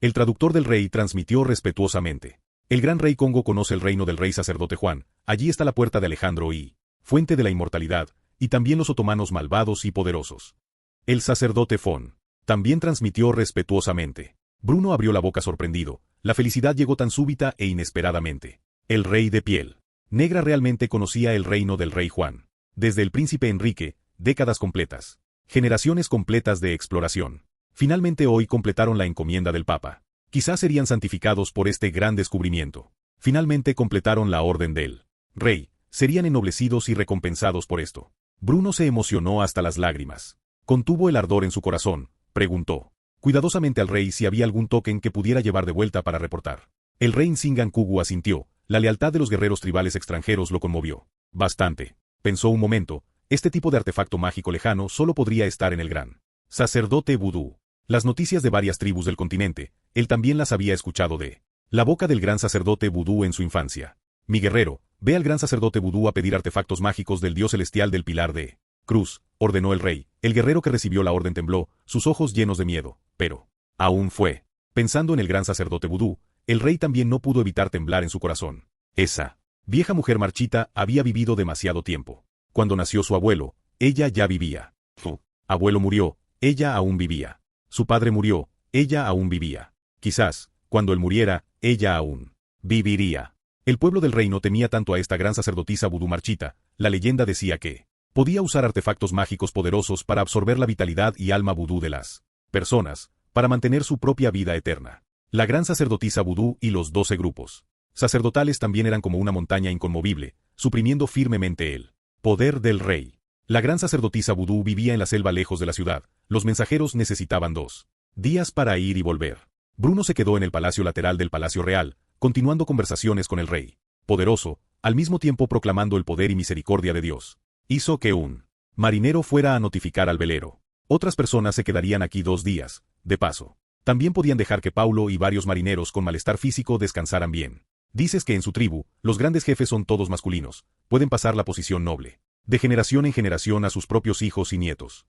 El traductor del rey transmitió respetuosamente. El gran rey Congo conoce el reino del rey sacerdote Juan, allí está la puerta de Alejandro y fuente de la inmortalidad, y también los otomanos malvados y poderosos. El sacerdote Fon también transmitió respetuosamente. Bruno abrió la boca sorprendido, la felicidad llegó tan súbita e inesperadamente. El rey de piel negra realmente conocía el reino del rey Juan. Desde el príncipe Enrique, décadas completas, generaciones completas de exploración. Finalmente hoy completaron la encomienda del Papa. Quizás serían santificados por este gran descubrimiento. Finalmente completaron la orden del rey, serían ennoblecidos y recompensados por esto. Bruno se emocionó hasta las lágrimas. Contuvo el ardor en su corazón, preguntó cuidadosamente al rey si había algún token que pudiera llevar de vuelta para reportar. El rey Nsingan-Kugu asintió, la lealtad de los guerreros tribales extranjeros lo conmovió. Bastante. Pensó un momento, este tipo de artefacto mágico lejano solo podría estar en el gran sacerdote vudú. Las noticias de varias tribus del continente, él también las había escuchado de la boca del gran sacerdote vudú en su infancia. Mi guerrero, ve al gran sacerdote vudú a pedir artefactos mágicos del dios celestial del Pilar de Cruz, ordenó el rey. El guerrero que recibió la orden tembló, sus ojos llenos de miedo, pero aún fue. Pensando en el gran sacerdote vudú, el rey también no pudo evitar temblar en su corazón. Esa vieja mujer marchita había vivido demasiado tiempo. Cuando nació su abuelo, ella ya vivía. Su abuelo murió, ella aún vivía. Su padre murió, ella aún vivía. Quizás, cuando él muriera, ella aún viviría. El pueblo del reino temía tanto a esta gran sacerdotisa vudú marchita, la leyenda decía que podía usar artefactos mágicos poderosos para absorber la vitalidad y alma vudú de las personas, para mantener su propia vida eterna. La gran sacerdotisa vudú y los 12 grupos sacerdotales también eran como una montaña inconmovible, suprimiendo firmemente el poder del rey. La gran sacerdotisa vudú vivía en la selva lejos de la ciudad, los mensajeros necesitaban 2 días para ir y volver. Bruno se quedó en el palacio lateral del palacio real, continuando conversaciones con el rey, poderoso, al mismo tiempo proclamando el poder y misericordia de Dios. Hizo que un marinero fuera a notificar al velero. Otras personas se quedarían aquí 2 días, de paso. También podían dejar que Paulo y varios marineros con malestar físico descansaran bien. Dices que en su tribu, los grandes jefes son todos masculinos, pueden pasar la posición noble, de generación en generación a sus propios hijos y nietos.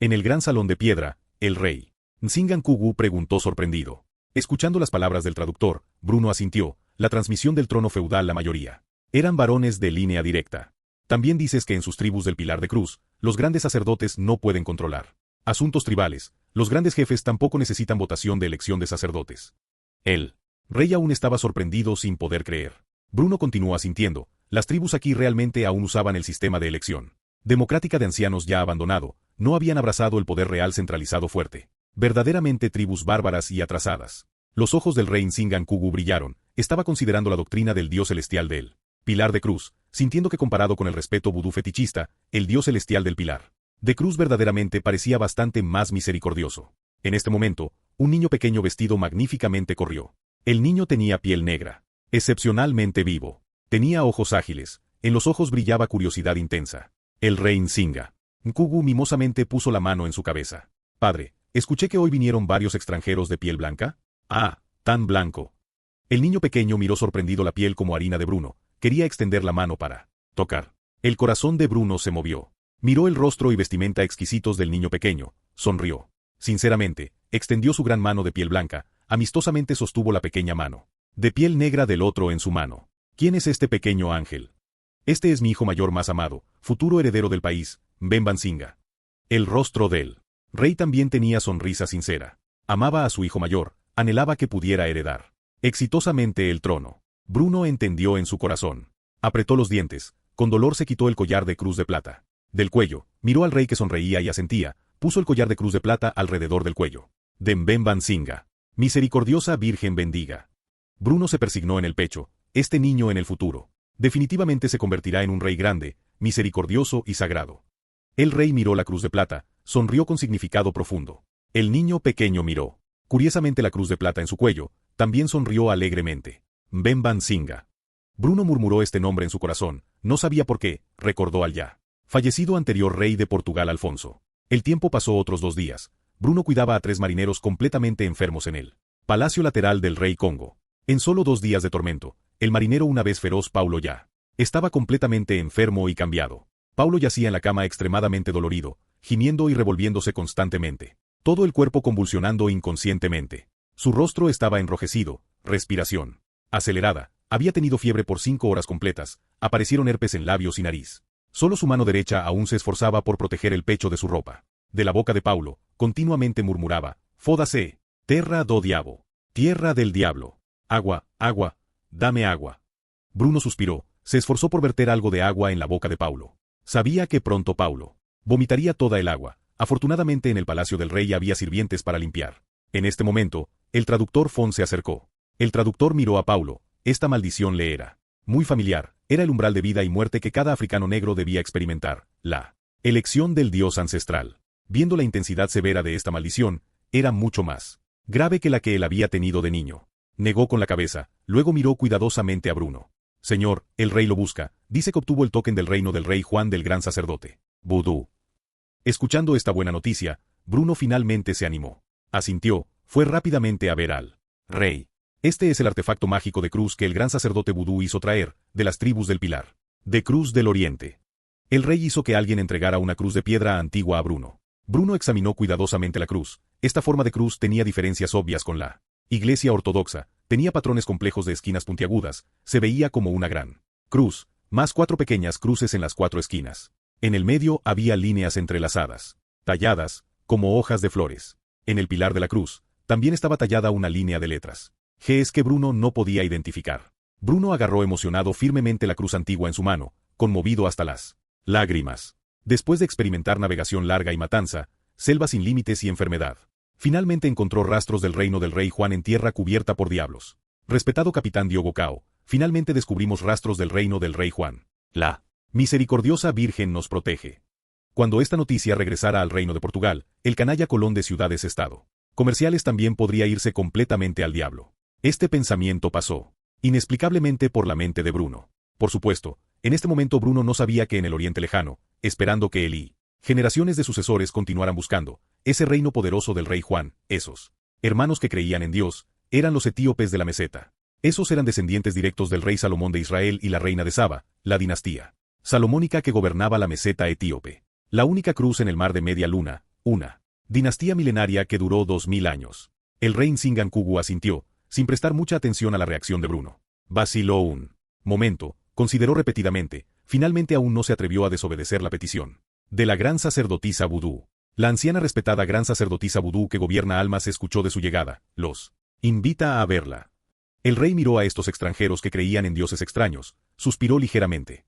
En el gran salón de piedra, el rey Nsingan-Kugu preguntó sorprendido. Escuchando las palabras del traductor, Bruno asintió, la transmisión del trono feudal la mayoría eran varones de línea directa. También dices que en sus tribus del Pilar de Cruz, los grandes sacerdotes no pueden controlar asuntos tribales, los grandes jefes tampoco necesitan votación de elección de sacerdotes. El rey aún estaba sorprendido sin poder creer. Bruno continuó asintiendo, las tribus aquí realmente aún usaban el sistema de elección democrática de ancianos ya abandonado, no habían abrazado el poder real centralizado fuerte. Verdaderamente tribus bárbaras y atrasadas. Los ojos del rey Nsingan-Kugu brillaron, estaba considerando la doctrina del dios celestial del Pilar de Cruz, sintiendo que comparado con el respeto vudú fetichista, el dios celestial del Pilar de Cruz verdaderamente parecía bastante más misericordioso. En este momento, un niño pequeño vestido magníficamente corrió. El niño tenía piel negra, excepcionalmente vivo. Tenía ojos ágiles, en los ojos brillaba curiosidad intensa. El rey Nsingan-Kugu mimosamente puso la mano en su cabeza. Padre, escuché que hoy vinieron varios extranjeros de piel blanca. Ah, tan blanco. El niño pequeño miró sorprendido la piel como harina de Bruno, quería extender la mano para tocar. El corazón de Bruno se movió. Miró el rostro y vestimenta exquisitos del niño pequeño, sonrió. Sinceramente, extendió su gran mano de piel blanca, amistosamente sostuvo la pequeña mano de piel negra del otro en su mano. ¿Quién es este pequeño ángel? Este es mi hijo mayor más amado, futuro heredero del país, Mbemba-Nsinga. El rostro del rey también tenía sonrisa sincera. Amaba a su hijo mayor, anhelaba que pudiera heredar exitosamente el trono. Bruno entendió en su corazón. Apretó los dientes, con dolor se quitó el collar de cruz de plata del cuello, miró al rey que sonreía y asentía, puso el collar de cruz de plata alrededor del cuello. De Mbemba-Nsinga. Misericordiosa Virgen bendiga. Bruno se persignó en el pecho, este niño en el futuro definitivamente se convertirá en un rey grande, misericordioso y sagrado. El rey miró la cruz de plata, sonrió con significado profundo. El niño pequeño miró, curiosamente, la cruz de plata en su cuello, también sonrió alegremente. Bemban Singa. Bruno murmuró este nombre en su corazón, no sabía por qué, recordó al ya fallecido anterior rey de Portugal Alfonso. El tiempo pasó otros 2 días. Bruno cuidaba a 3 marineros completamente enfermos en el palacio lateral del rey Congo. En solo 2 días de tormento, el marinero una vez feroz Paulo ya estaba completamente enfermo y cambiado. Paulo yacía en la cama extremadamente dolorido, gimiendo y revolviéndose constantemente, todo el cuerpo convulsionando inconscientemente. Su rostro estaba enrojecido, respiración acelerada, había tenido fiebre por 5 horas completas, aparecieron herpes en labios y nariz. Solo su mano derecha aún se esforzaba por proteger el pecho de su ropa. De la boca de Paulo, continuamente murmuraba, «Fódase, terra do diabo, tierra del diablo, agua, agua, dame agua». Bruno suspiró, se esforzó por verter algo de agua en la boca de Paulo. Sabía que pronto Paulo vomitaría toda el agua. Afortunadamente en el palacio del rey había sirvientes para limpiar. En este momento, el traductor Fon se acercó. El traductor miró a Paulo. Esta maldición le era muy familiar, era el umbral de vida y muerte que cada africano negro debía experimentar, la elección del dios ancestral. Viendo la intensidad severa de esta maldición, era mucho más grave que la que él había tenido de niño. Negó con la cabeza, luego miró cuidadosamente a Bruno. «Señor, el rey lo busca, dice que obtuvo el token del reino del rey Juan del gran sacerdote. Vudú». Escuchando esta buena noticia, Bruno finalmente se animó. Asintió, fue rápidamente a ver al rey. Este es el artefacto mágico de cruz que el gran sacerdote vudú hizo traer, de las tribus del Pilar, de Cruz del Oriente. El rey hizo que alguien entregara una cruz de piedra antigua a Bruno. Bruno examinó cuidadosamente la cruz. Esta forma de cruz tenía diferencias obvias con la Iglesia ortodoxa, tenía patrones complejos de esquinas puntiagudas, se veía como una gran cruz, más 4 pequeñas cruces en las 4 esquinas. En el medio había líneas entrelazadas, talladas, como hojas de flores. En el pilar de la cruz, también estaba tallada una línea de letras. Es que Bruno no podía identificar. Bruno agarró emocionado firmemente la cruz antigua en su mano, conmovido hasta las lágrimas. Después de experimentar navegación larga y matanza, selva sin límites y enfermedad, finalmente encontró rastros del reino del rey Juan en tierra cubierta por diablos. Respetado capitán Diogo Cao, finalmente descubrimos rastros del reino del rey Juan. La misericordiosa Virgen nos protege. Cuando esta noticia regresara al reino de Portugal, el canalla Colón de ciudades-estado comerciales también podría irse completamente al diablo. Este pensamiento pasó inexplicablemente por la mente de Bruno. Por supuesto, en este momento Bruno no sabía que en el Oriente Lejano, esperando que él y generaciones de sucesores continuaran buscando ese reino poderoso del rey Juan, esos hermanos que creían en Dios, eran los etíopes de la meseta. Esos eran descendientes directos del rey Salomón de Israel y la reina de Saba, la dinastía salomónica que gobernaba la meseta etíope. La única cruz en el mar de media luna, una dinastía milenaria que duró 2000 años. El rey Nsingankugu asintió, sin prestar mucha atención a la reacción de Bruno. Vaciló un momento, consideró repetidamente, finalmente aún no se atrevió a desobedecer la petición de la gran sacerdotisa vudú. La anciana respetada gran sacerdotisa vudú que gobierna almas escuchó de su llegada, los invita a verla. El rey miró a estos extranjeros que creían en dioses extraños, suspiró ligeramente.